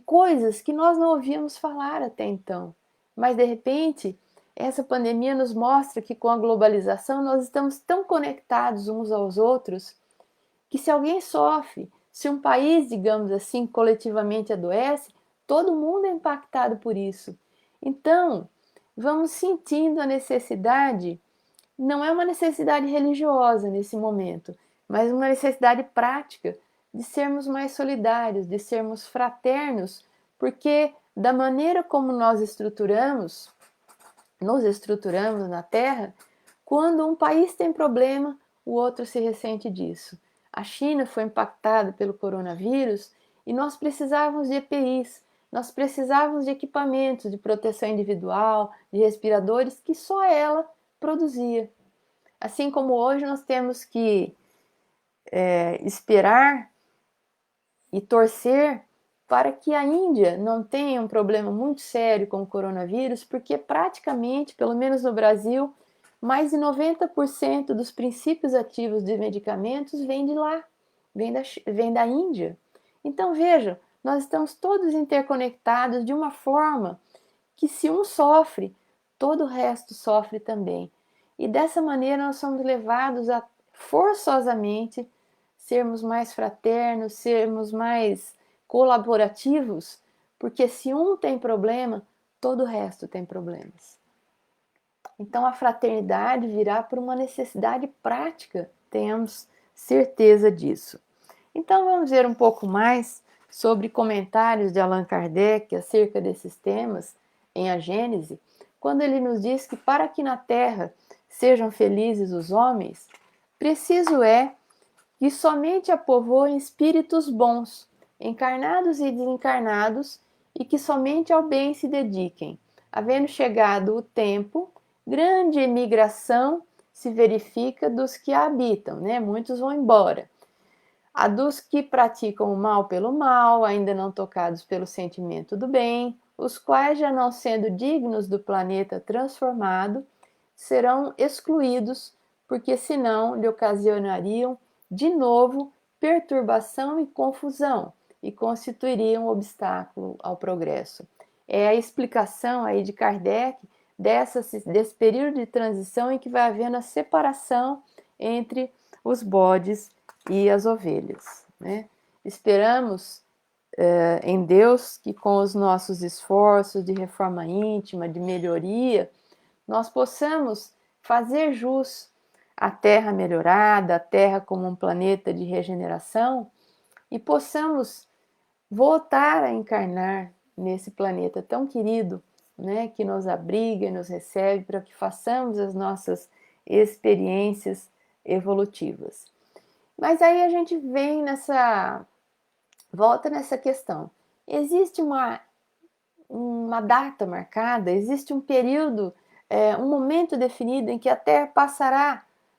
coisas que nós não ouvíamos falar até então. Mas, de repente, essa pandemia nos mostra que com a globalização nós estamos tão conectados uns aos outros que se alguém sofre, se um país, digamos assim, coletivamente adoece, todo mundo é impactado por isso. Então, vamos sentindo a necessidade, não é uma necessidade religiosa nesse momento, mas uma necessidade prática de sermos mais solidários, de sermos fraternos, porque da maneira como nós nos estruturamos na Terra, quando um país tem problema, o outro se ressente disso. A China foi impactada pelo coronavírus e nós precisávamos de EPIs, nós precisávamos de equipamentos de proteção individual, de respiradores que só ela produzia. Assim como hoje nós temos que esperar e torcer para que a Índia não tenha um problema muito sério com o coronavírus, porque praticamente, pelo menos no Brasil, mais de 90% dos princípios ativos de medicamentos vem de lá, vem da Índia. Então veja, nós estamos todos interconectados de uma forma que se um sofre, todo o resto sofre também. E dessa maneira nós somos levados a forçosamente sermos mais fraternos, sermos mais colaborativos, porque se um tem problema, todo o resto tem problemas. Então a fraternidade virá por uma necessidade prática, tenhamos certeza disso. Então vamos ver um pouco mais sobre comentários de Allan Kardec acerca desses temas em A Gênese, quando ele nos diz que para que na Terra sejam felizes os homens, preciso é que somente a povoem espíritos bons, encarnados e desencarnados, e que somente ao bem se dediquem. Havendo chegado o tempo, grande emigração se verifica dos que a habitam, né? Muitos vão embora. A dos que praticam o mal pelo mal, ainda não tocados pelo sentimento do bem, os quais, já não sendo dignos do planeta transformado, serão excluídos, porque senão lhe ocasionariam de novo perturbação e confusão e constituiriam um obstáculo ao progresso. É a explicação aí de Kardec desse período de transição em que vai havendo a separação entre os bodes e as ovelhas, né? Esperamos em Deus que com os nossos esforços de reforma íntima, de melhoria, nós possamos fazer jus à Terra melhorada, a Terra como um planeta de regeneração, e possamos voltar a encarnar nesse planeta tão querido, né, que nos abriga e nos recebe para que façamos as nossas experiências evolutivas. Mas aí a gente vem volta nessa questão. Existe uma data marcada, existe um período, um momento definido em que a Terra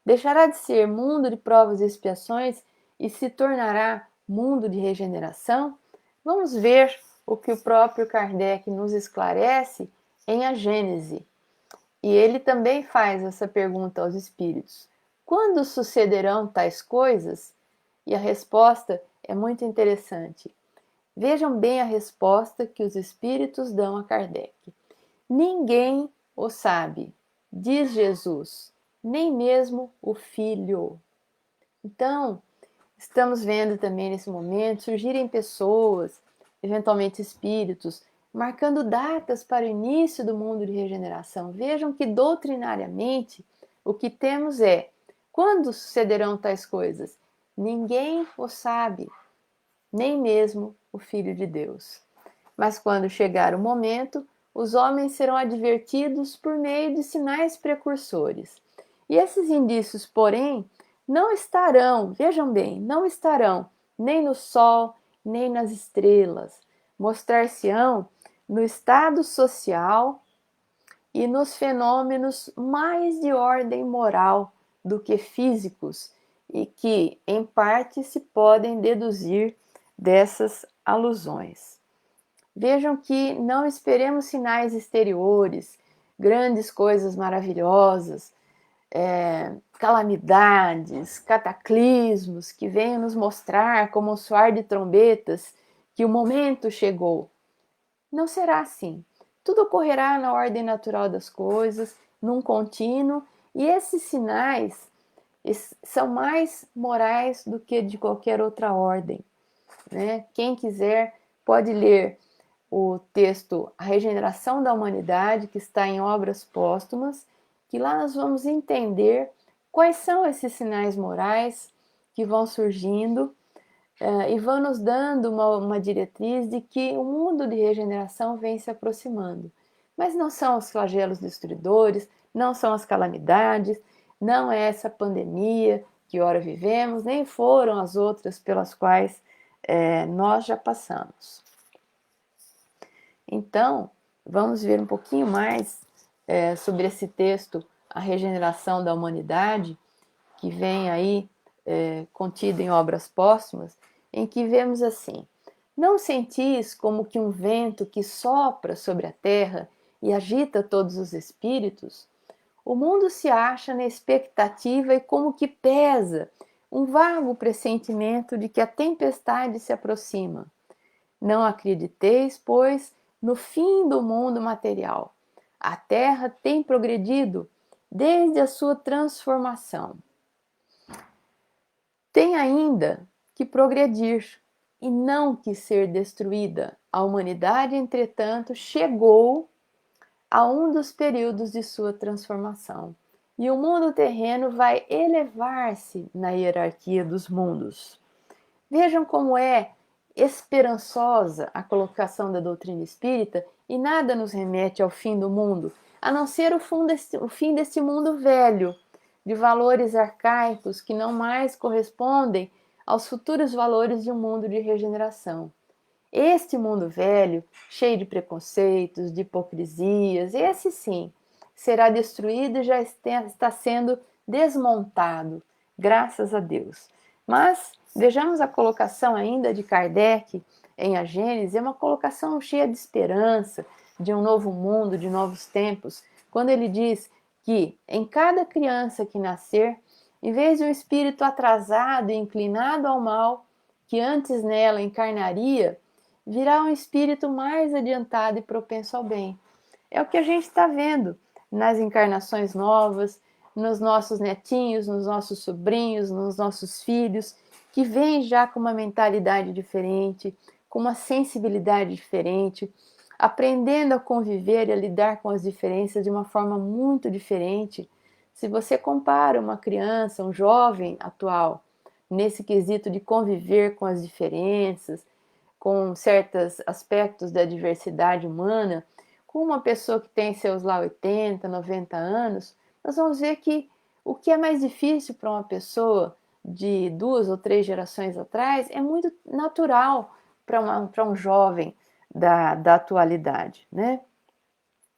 deixará de ser mundo de provas e expiações e se tornará mundo de regeneração? Vamos ver o que o próprio Kardec nos esclarece em A Gênese. E ele também faz essa pergunta aos espíritos: quando sucederão tais coisas? E a resposta é muito interessante. Vejam bem a resposta que os espíritos dão a Kardec. Ninguém o sabe, diz Jesus, nem mesmo o Filho. Então, estamos vendo também nesse momento surgirem pessoas, eventualmente espíritos, marcando datas para o início do mundo de regeneração. Vejam que doutrinariamente o que temos é: quando sucederão tais coisas? Ninguém o sabe, nem mesmo o Filho de Deus. Mas quando chegar o momento, os homens serão advertidos por meio de sinais precursores. E esses indícios, porém, não estarão, vejam bem, não estarão nem no sol, nem nas estrelas. Mostrar-se-ão no estado social e nos fenômenos mais de ordem moral do que físicos e que, em parte, se podem deduzir dessas alusões. Vejam que não esperemos sinais exteriores, grandes coisas maravilhosas, calamidades, cataclismos que venham nos mostrar, como um soar de trombetas, que o momento chegou. Não será assim. Tudo ocorrerá na ordem natural das coisas, num contínuo, e esses sinais são mais morais do que de qualquer outra ordem, né? Quem quiser pode ler o texto A Regeneração da Humanidade, que está em Obras Póstumas, que lá nós vamos entender quais são esses sinais morais que vão surgindo e vão nos dando uma diretriz de que o mundo de regeneração vem se aproximando. Mas não são os flagelos destruidores, não são as calamidades, não é essa pandemia que ora vivemos, nem foram as outras pelas quais nós já passamos. Então, vamos ver um pouquinho mais sobre esse texto, A Regeneração da Humanidade, que vem aí contido em Obras Póstumas, em que vemos assim: não sentis como que um vento que sopra sobre a terra e agita todos os espíritos? O mundo se acha na expectativa e como que pesa um vago pressentimento de que a tempestade se aproxima. Não acrediteis, pois, no fim do mundo material. A terra tem progredido desde a sua transformação. Tem ainda que progredir e não que ser destruída. A humanidade, entretanto, chegou a um dos períodos de sua transformação. E o mundo terreno vai elevar-se na hierarquia dos mundos. Vejam como é esperançosa a colocação da doutrina espírita e nada nos remete ao fim do mundo, a não ser o fim desse mundo velho, de valores arcaicos que não mais correspondem aos futuros valores de um mundo de regeneração. Este mundo velho, cheio de preconceitos, de hipocrisias, esse sim, será destruído e já está sendo desmontado, graças a Deus. Mas vejamos a colocação ainda de Kardec em A Gênese, é uma colocação cheia de esperança, de um novo mundo, de novos tempos, quando ele diz que em cada criança que nascer, em vez de um espírito atrasado e inclinado ao mal, que antes nela encarnaria, virá um espírito mais adiantado e propenso ao bem. É o que a gente está vendo nas encarnações novas, nos nossos netinhos, nos nossos sobrinhos, nos nossos filhos, que vêm já com uma mentalidade diferente, com uma sensibilidade diferente, aprendendo a conviver e a lidar com as diferenças de uma forma muito diferente. Se você compara uma criança, um jovem atual, nesse quesito de conviver com as diferenças, com certos aspectos da diversidade humana, com uma pessoa que tem seus lá 80, 90 anos, nós vamos ver que o que é mais difícil para uma pessoa de 2 ou 3 gerações atrás é muito natural para um jovem da atualidade, né?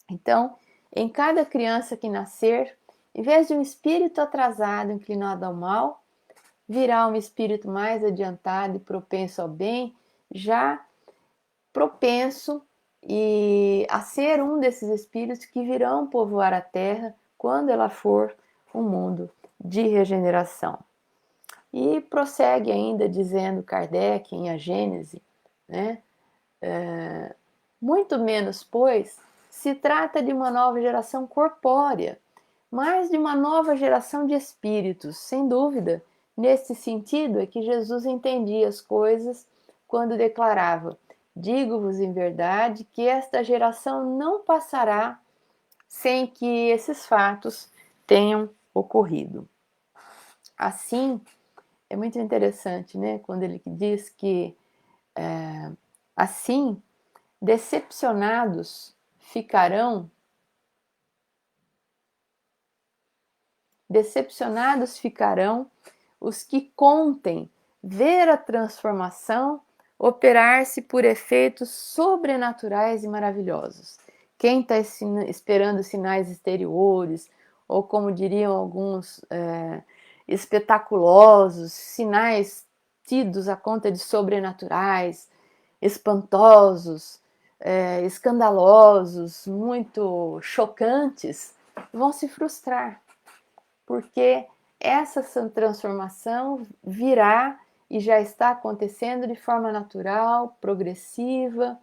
Então, em cada criança que nascer, em vez de um espírito atrasado, inclinado ao mal, virá um espírito mais adiantado e propenso ao bem, já propenso a ser um desses espíritos que virão povoar a terra quando ela for um mundo de regeneração. E prossegue ainda dizendo Kardec em A Gênese, né? Muito menos, pois, se trata de uma nova geração corpórea, mas de uma nova geração de espíritos, sem dúvida. Nesse sentido é que Jesus entendia as coisas quando declarava: digo-vos em verdade que esta geração não passará sem que esses fatos tenham ocorrido. Assim, é muito interessante, né, quando ele diz que assim decepcionados ficarão os que contem ver a transformação operar-se por efeitos sobrenaturais e maravilhosos. Quem está esperando sinais exteriores, ou como diriam alguns, espetaculosos, sinais tidos a conta de sobrenaturais, espantosos, escandalosos, muito chocantes, vão se frustrar, porque essa transformação virá e já está acontecendo de forma natural, progressiva,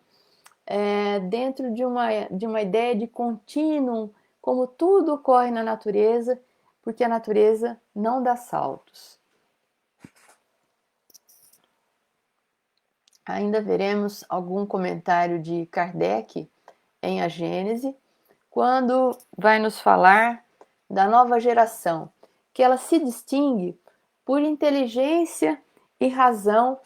dentro de uma ideia de contínuo, como tudo ocorre na natureza, porque a natureza não dá saltos. Ainda veremos algum comentário de Kardec em A Gênese, quando vai nos falar da nova geração, que ela se distingue por inteligência e razão,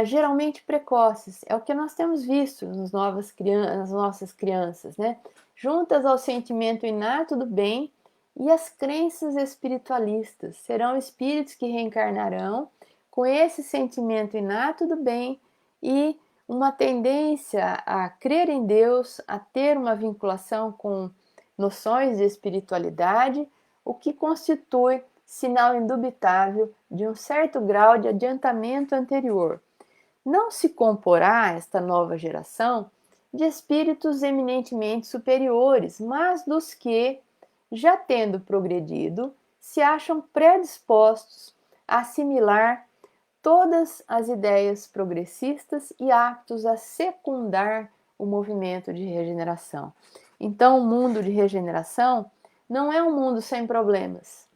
geralmente precoces. É o que nós temos visto nas nossas crianças, né? Juntas ao sentimento inato do bem e às crenças espiritualistas. Serão espíritos que reencarnarão com esse sentimento inato do bem e uma tendência a crer em Deus, a ter uma vinculação com noções de espiritualidade, o que constitui sinal indubitável de um certo grau de adiantamento anterior. Não se comporá esta nova geração de espíritos eminentemente superiores, mas dos que, já tendo progredido, se acham predispostos a assimilar todas as ideias progressistas e aptos a secundar o movimento de regeneração. Então, o mundo de regeneração não é um mundo sem problemas.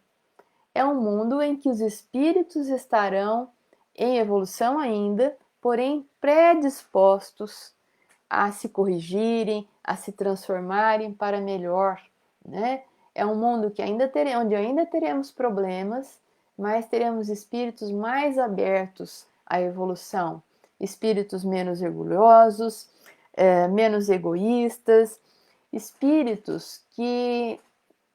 É um mundo em que os espíritos estarão em evolução ainda, porém predispostos a se corrigirem, a se transformarem para melhor, né? É um mundo que onde ainda teremos problemas, mas teremos espíritos mais abertos à evolução, espíritos menos orgulhosos, menos egoístas, espíritos que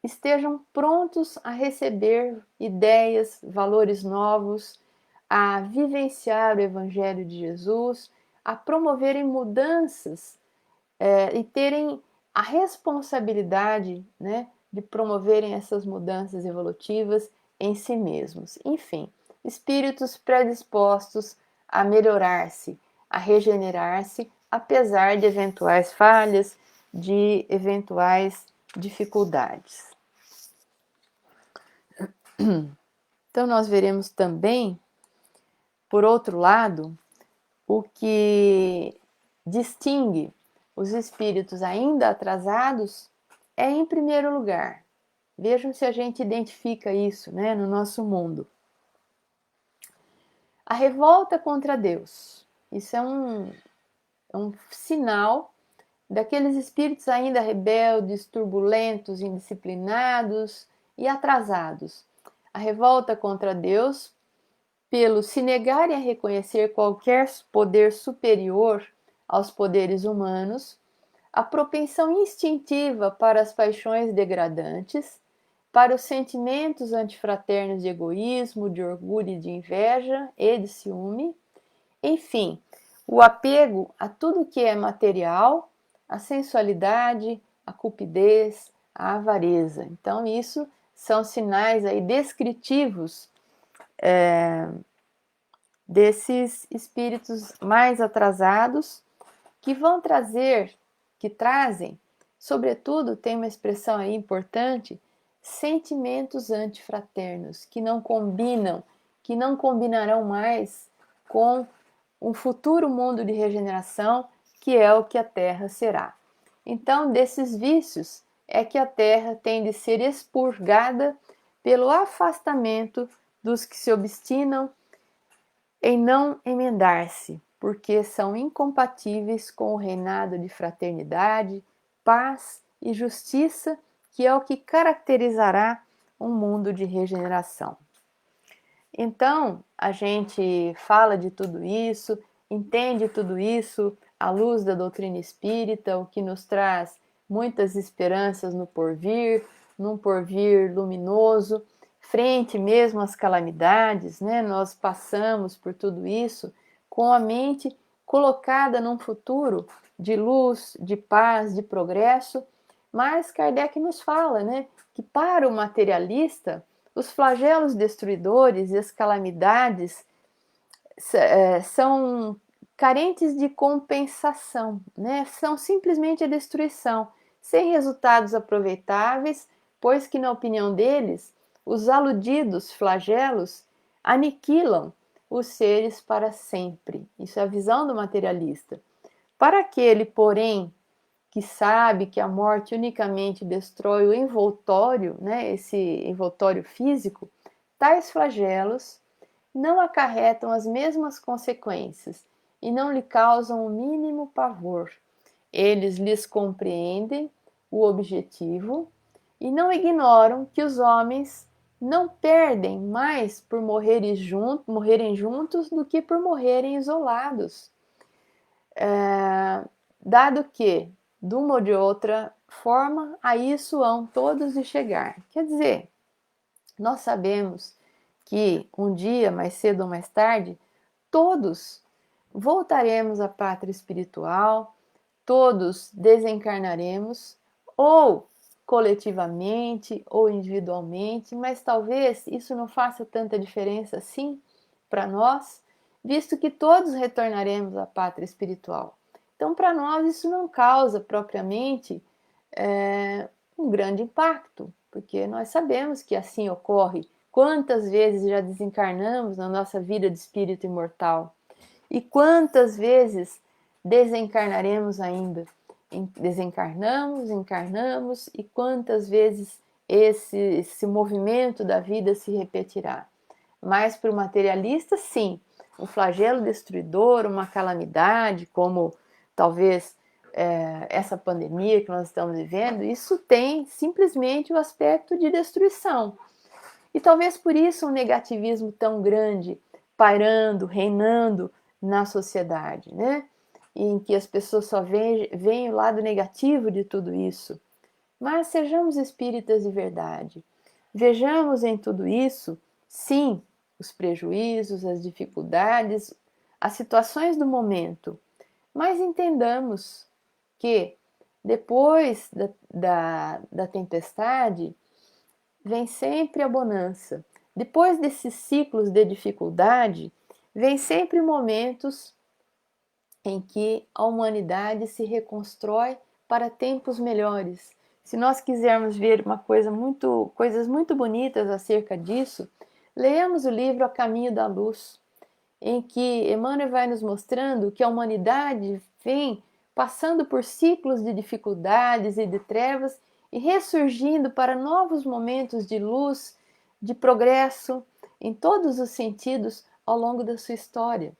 estejam prontos a receber ideias, valores novos, a vivenciar o Evangelho de Jesus, a promoverem mudanças e terem a responsabilidade, né, de promoverem essas mudanças evolutivas em si mesmos. Enfim, espíritos predispostos a melhorar-se, a regenerar-se, apesar de eventuais falhas, de eventuais dificuldades. Então, nós veremos também, por outro lado, o que distingue os espíritos ainda atrasados é, em primeiro lugar, vejam se a gente identifica isso, né, no nosso mundo. A revolta contra Deus. Isso é um sinal daqueles espíritos ainda rebeldes, turbulentos, indisciplinados e atrasados. A revolta contra Deus, pelo se negarem a reconhecer qualquer poder superior aos poderes humanos, a propensão instintiva para as paixões degradantes, para os sentimentos antifraternos de egoísmo, de orgulho e de inveja e de ciúme, enfim, o apego a tudo que é material, a sensualidade, a cupidez, a avareza. Então, isso são sinais aí descritivos desses espíritos mais atrasados que vão trazer, que trazem, sobretudo, tem uma expressão aí importante, sentimentos antifraternos, que não combinam, que não combinarão mais com um futuro mundo de regeneração, que é o que a Terra será. Então, desses vícios é que a Terra tem de ser expurgada pelo afastamento dos que se obstinam em não emendar-se, porque são incompatíveis com o reinado de fraternidade, paz e justiça, que é o que caracterizará um mundo de regeneração. Então, a gente fala de tudo isso, entende tudo isso à luz da doutrina espírita, o que nos traz muitas esperanças no porvir, num porvir luminoso, frente mesmo às calamidades, né? Nós passamos por tudo isso com a mente colocada num futuro de luz, de paz, de progresso, mas Kardec nos fala, né, que para o materialista, os flagelos destruidores e as calamidades são carentes de compensação, né? São simplesmente a destruição, sem resultados aproveitáveis, pois que, na opinião deles, os aludidos flagelos aniquilam os seres para sempre. Isso é a visão do materialista. Para aquele, porém, que sabe que a morte unicamente destrói o envoltório, né, esse envoltório físico, tais flagelos não acarretam as mesmas consequências e não lhe causam o mínimo pavor. Eles lhes compreendem o objetivo e não ignoram que os homens não perdem mais por morrerem juntos do que por morrerem isolados. Dado que, de uma ou de outra forma, a isso hão todos de chegar. Quer dizer, nós sabemos que um dia, mais cedo ou mais tarde, todos voltaremos à pátria espiritual, todos desencarnaremos, ou coletivamente ou individualmente, mas talvez isso não faça tanta diferença assim para nós, visto que todos retornaremos à pátria espiritual. Então, para nós, isso não causa propriamente um grande impacto, porque nós sabemos que assim ocorre. Quantas vezes já desencarnamos na nossa vida de espírito imortal? E quantas vezes desencarnaremos ainda? Desencarnamos, encarnamos, e quantas vezes esse movimento da vida se repetirá? Mas para o materialista, sim, um flagelo destruidor, uma calamidade, como talvez essa pandemia que nós estamos vivendo, isso tem simplesmente o aspecto de destruição. E talvez por isso um negativismo tão grande pairando, reinando na sociedade, né? Em que as pessoas só veem o lado negativo de tudo isso. Mas sejamos espíritas de verdade. Vejamos em tudo isso, sim, os prejuízos, as dificuldades, as situações do momento, mas entendamos que depois da tempestade vem sempre a bonança. Depois desses ciclos de dificuldade, vem sempre momentos em que a humanidade se reconstrói para tempos melhores. Se nós quisermos ver coisas muito bonitas acerca disso, leamos o livro A Caminho da Luz, em que Emmanuel vai nos mostrando que a humanidade vem passando por ciclos de dificuldades e de trevas e ressurgindo para novos momentos de luz, de progresso, em todos os sentidos ao longo da sua história.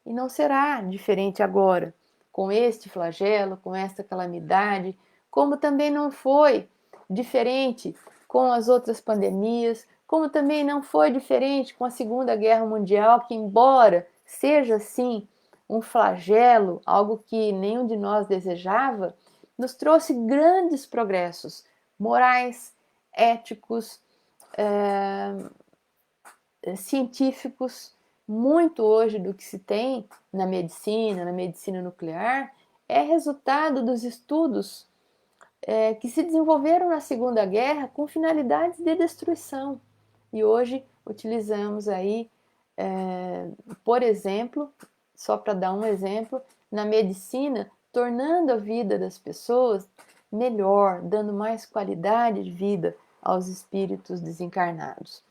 E não será diferente agora, com este flagelo, com esta calamidade, como também não foi diferente com as outras pandemias, como também não foi diferente com a Segunda Guerra Mundial, que, embora seja sim um flagelo, algo que nenhum de nós desejava, nos trouxe grandes progressos morais, éticos, científicos. Muito hoje do que se tem na medicina nuclear, é resultado dos estudos que se desenvolveram na Segunda Guerra com finalidades de destruição. E hoje utilizamos aí, por exemplo, só para dar um exemplo, na medicina, tornando a vida das pessoas melhor, dando mais qualidade de vida aos espíritos desencarnados.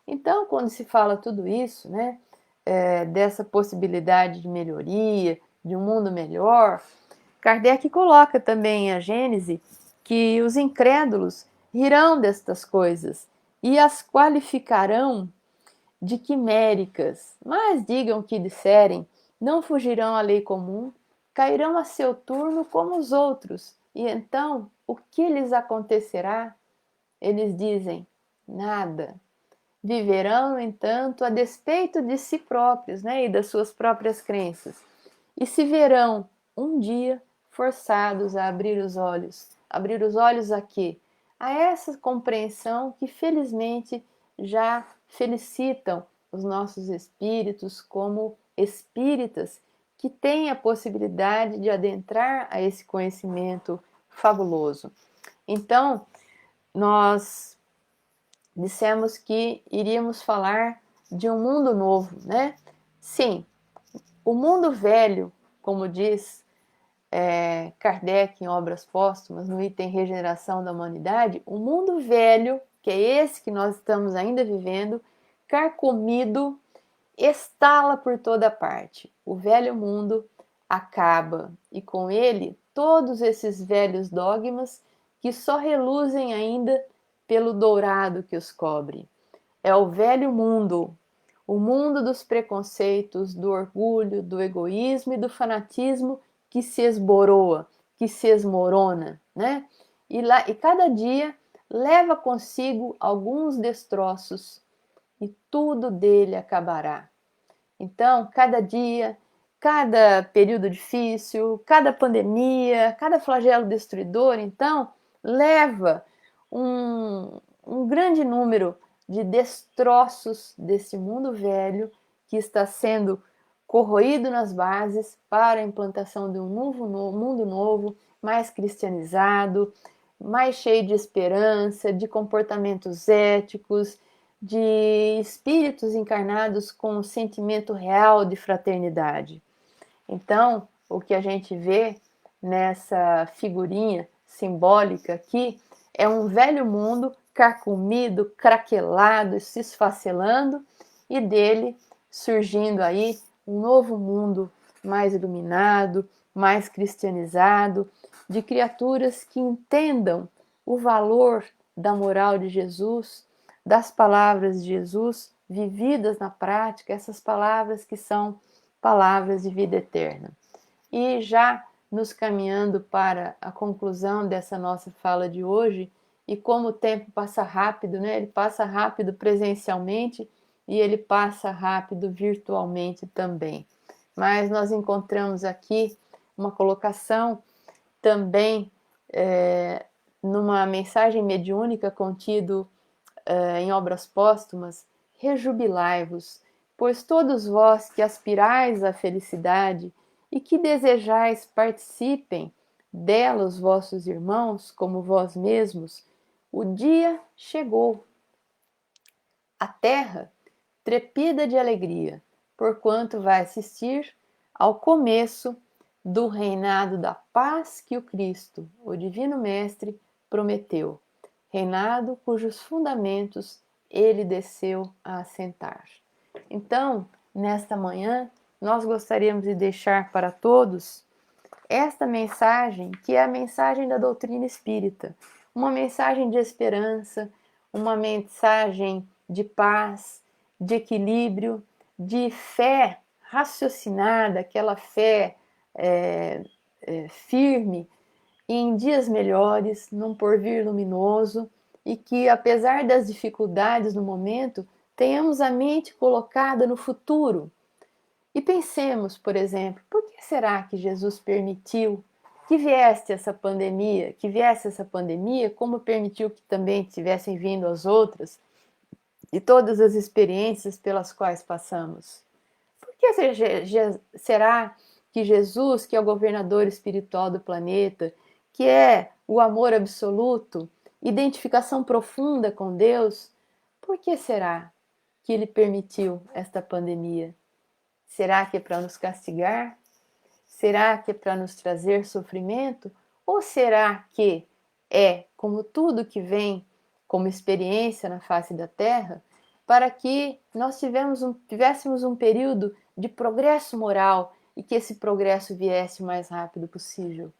Então, quando se fala tudo isso, né, dessa possibilidade de melhoria, de um mundo melhor, Kardec coloca também em a Gênese que os incrédulos rirão destas coisas e as qualificarão de quiméricas, mas digam o que disserem, não fugirão à lei comum, cairão a seu turno como os outros, e então o que lhes acontecerá? Eles dizem, nada. Viverão, no entanto, a despeito de si próprios, né, e das suas próprias crenças, e se verão um dia forçados a abrir os olhos. Abrir os olhos a quê? A essa compreensão que felizmente já felicitam os nossos espíritos como espíritas que têm a possibilidade de adentrar a esse conhecimento fabuloso. Então, nós dissemos que iríamos falar de um mundo novo, né? Sim, o mundo velho, como diz Kardec em Obras Póstumas, no item Regeneração da Humanidade, o mundo velho, que é esse que nós estamos ainda vivendo, carcomido, estala por toda parte. O velho mundo acaba e com ele todos esses velhos dogmas que só reluzem ainda pelo dourado que os cobre. É o velho mundo, o mundo dos preconceitos, do orgulho, do egoísmo e do fanatismo que se esboroa, que se esmorona, né? E cada dia leva consigo alguns destroços e tudo dele acabará. Então, cada dia, cada período difícil, cada pandemia, cada flagelo destruidor, então, leva um grande número de destroços desse mundo velho que está sendo corroído nas bases para a implantação de um mundo novo, mais cristianizado, mais cheio de esperança, de comportamentos éticos, de espíritos encarnados com um sentimento real de fraternidade. Então, o que a gente vê nessa figurinha simbólica aqui é um velho mundo carcomido, craquelado, se esfacelando, e dele surgindo aí um novo mundo mais iluminado, mais cristianizado, de criaturas que entendam o valor da moral de Jesus, das palavras de Jesus vividas na prática, essas palavras que são palavras de vida eterna. E já nos caminhando para a conclusão dessa nossa fala de hoje, e como o tempo passa rápido, né? Ele passa rápido presencialmente e ele passa rápido virtualmente também. Mas nós encontramos aqui uma colocação também numa mensagem mediúnica contido em Obras Póstumas: rejubilai-vos, pois todos vós que aspirais à felicidade e que desejais participem dela os vossos irmãos, como vós mesmos, o dia chegou. A terra trepida de alegria, porquanto vai assistir ao começo do reinado da paz que o Cristo, o Divino Mestre, prometeu. Reinado cujos fundamentos ele desceu a assentar. Então, nesta manhã, nós gostaríamos de deixar para todos esta mensagem, que é a mensagem da doutrina espírita, uma mensagem de esperança, uma mensagem de paz, de equilíbrio, de fé raciocinada, aquela fé firme em dias melhores, num porvir luminoso, e que, apesar das dificuldades no momento, tenhamos a mente colocada no futuro. E pensemos, por exemplo, por que será que Jesus permitiu que viesse essa pandemia, como permitiu que também tivessem vindo as outras e todas as experiências pelas quais passamos? Por que será que Jesus, que é o governador espiritual do planeta, que é o amor absoluto, identificação profunda com Deus, por que será que ele permitiu esta pandemia? Será que é para nos castigar? Será que é para nos trazer sofrimento? Ou será que é, como tudo que vem como experiência na face da Terra, para que nós tivéssemos um período de progresso moral e que esse progresso viesse o mais rápido possível?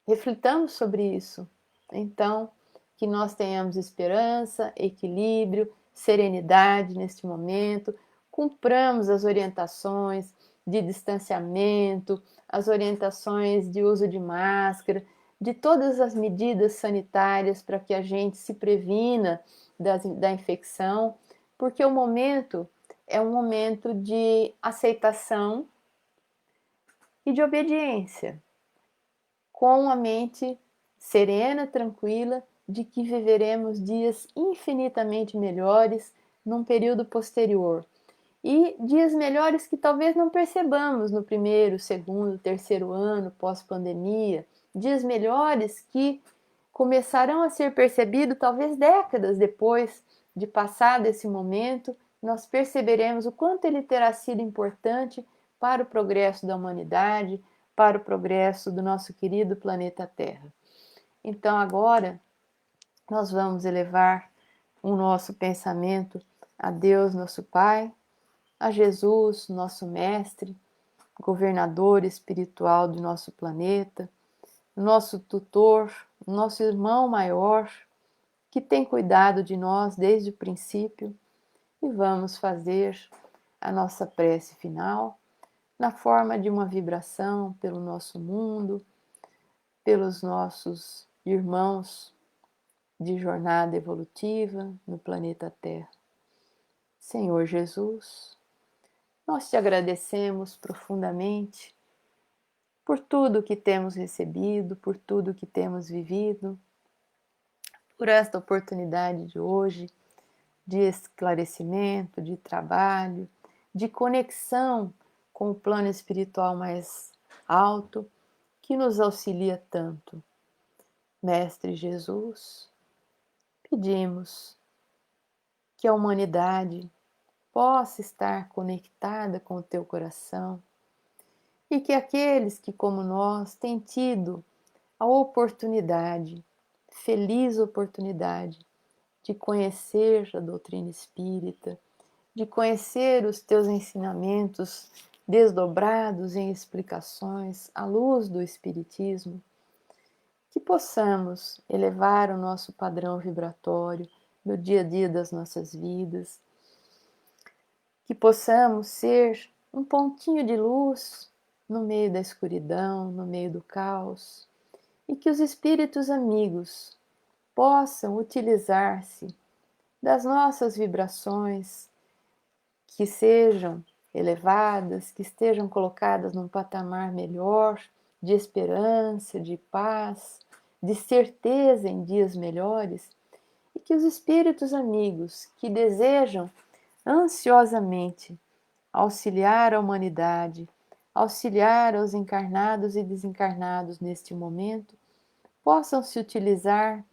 Reflitamos sobre isso. Então, que nós tenhamos esperança, equilíbrio, serenidade neste momento, cumpramos as orientações de distanciamento, as orientações de uso de máscara, de todas as medidas sanitárias para que a gente se previna da infecção, porque o momento é um momento de aceitação e de obediência, com a mente serena, tranquila, de que viveremos dias infinitamente melhores num período posterior. e dias melhores que talvez não percebamos no primeiro, segundo, terceiro ano pós-pandemia, dias melhores que começarão a ser percebidos talvez décadas depois de passado esse momento, nós perceberemos o quanto ele terá sido importante para o progresso da humanidade, para o progresso do nosso querido planeta Terra. Então agora nós vamos elevar o nosso pensamento a Deus, nosso Pai, a Jesus, nosso Mestre, governador espiritual do nosso planeta, nosso tutor, nosso irmão maior, que tem cuidado de nós desde o princípio, e vamos fazer a nossa prece final na forma de uma vibração pelo nosso mundo, pelos nossos irmãos de jornada evolutiva no planeta Terra. Senhor Jesus, nós te agradecemos profundamente por tudo que temos recebido, por tudo que temos vivido, por esta oportunidade de hoje, de esclarecimento, de trabalho, de conexão com o plano espiritual mais alto, que nos auxilia tanto. Mestre Jesus, pedimos que a humanidade possa estar conectada com o teu coração e que aqueles que, como nós, têm tido a oportunidade, feliz oportunidade, de conhecer a doutrina espírita, de conhecer os teus ensinamentos desdobrados em explicações à luz do Espiritismo, que possamos elevar o nosso padrão vibratório no dia a dia das nossas vidas, que possamos ser um pontinho de luz no meio da escuridão, no meio do caos, e que os espíritos amigos possam utilizar-se das nossas vibrações, que sejam elevadas, que estejam colocadas num patamar melhor, de esperança, de paz, de certeza em dias melhores, e que os espíritos amigos que desejam ansiosamente auxiliar a humanidade, auxiliar aos encarnados e desencarnados neste momento, possam se utilizar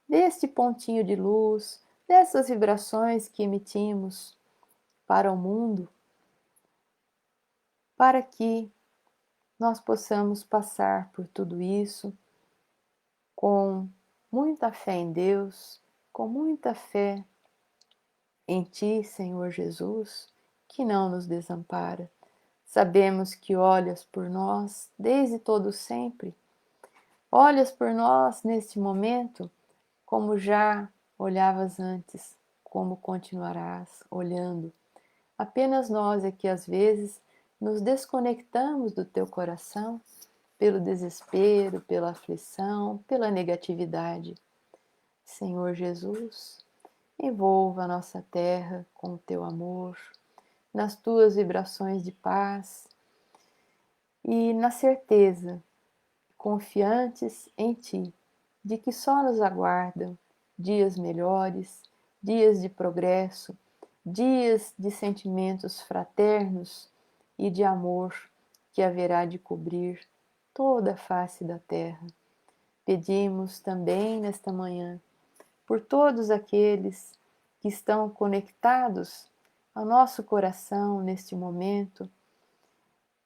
deste pontinho de luz, dessas vibrações que emitimos para o mundo, para que nós possamos passar por tudo isso com muita fé em Deus, com muita fé em Ti, Senhor Jesus, que não nos desampara. Sabemos que olhas por nós desde todo sempre. Olhas por nós neste momento como já olhavas antes, como continuarás olhando. Apenas nós é que às vezes nos desconectamos do teu coração pelo desespero, pela aflição, pela negatividade. Senhor Jesus, envolva a nossa terra com o teu amor, nas tuas vibrações de paz e na certeza, confiantes em ti, de que só nos aguardam dias melhores, dias de progresso, dias de sentimentos fraternos e de amor que haverá de cobrir toda a face da terra. Pedimos também nesta manhã por todos aqueles que estão conectados ao nosso coração neste momento,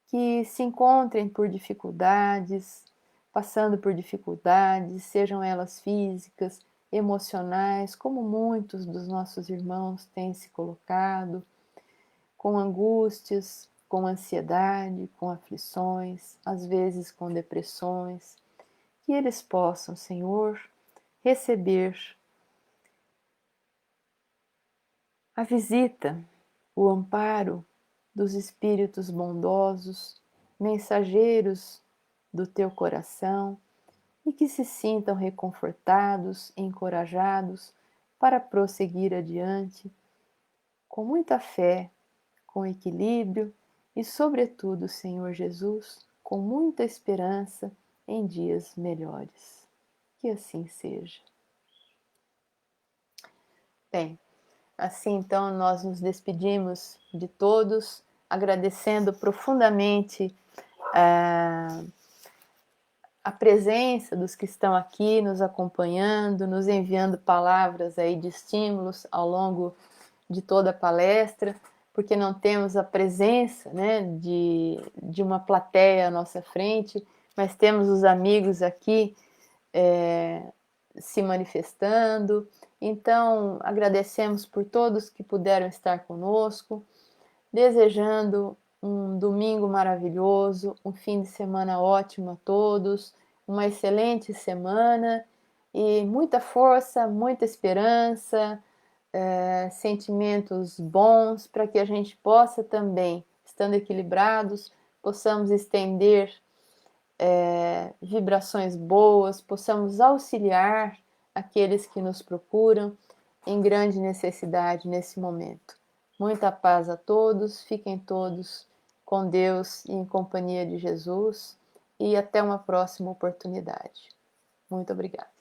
que se encontrem por dificuldades, passando por dificuldades, sejam elas físicas, emocionais, como muitos dos nossos irmãos têm se colocado, com angústias, com ansiedade, com aflições, às vezes com depressões, que eles possam, Senhor, receber a visita, o amparo dos espíritos bondosos, mensageiros do teu coração, e que se sintam reconfortados, encorajados para prosseguir adiante com muita fé, com equilíbrio e, sobretudo, Senhor Jesus, com muita esperança em dias melhores. Que assim seja. Bem, Assim, então, nós nos despedimos de todos, agradecendo profundamente a presença dos que estão aqui nos acompanhando, nos enviando palavras aí de estímulos ao longo de toda a palestra, porque não temos a presença, né, de uma plateia à nossa frente, mas temos os amigos aqui se manifestando. Então, agradecemos por todos que puderam estar conosco, desejando um domingo maravilhoso, um fim de semana ótimo a todos, uma excelente semana e muita força, muita esperança, sentimentos bons para que a gente possa também, estando equilibrados, possamos estender vibrações boas, possamos auxiliar aqueles que nos procuram em grande necessidade nesse momento. Muita paz a todos, fiquem todos com Deus e em companhia de Jesus e até uma próxima oportunidade. Muito obrigada.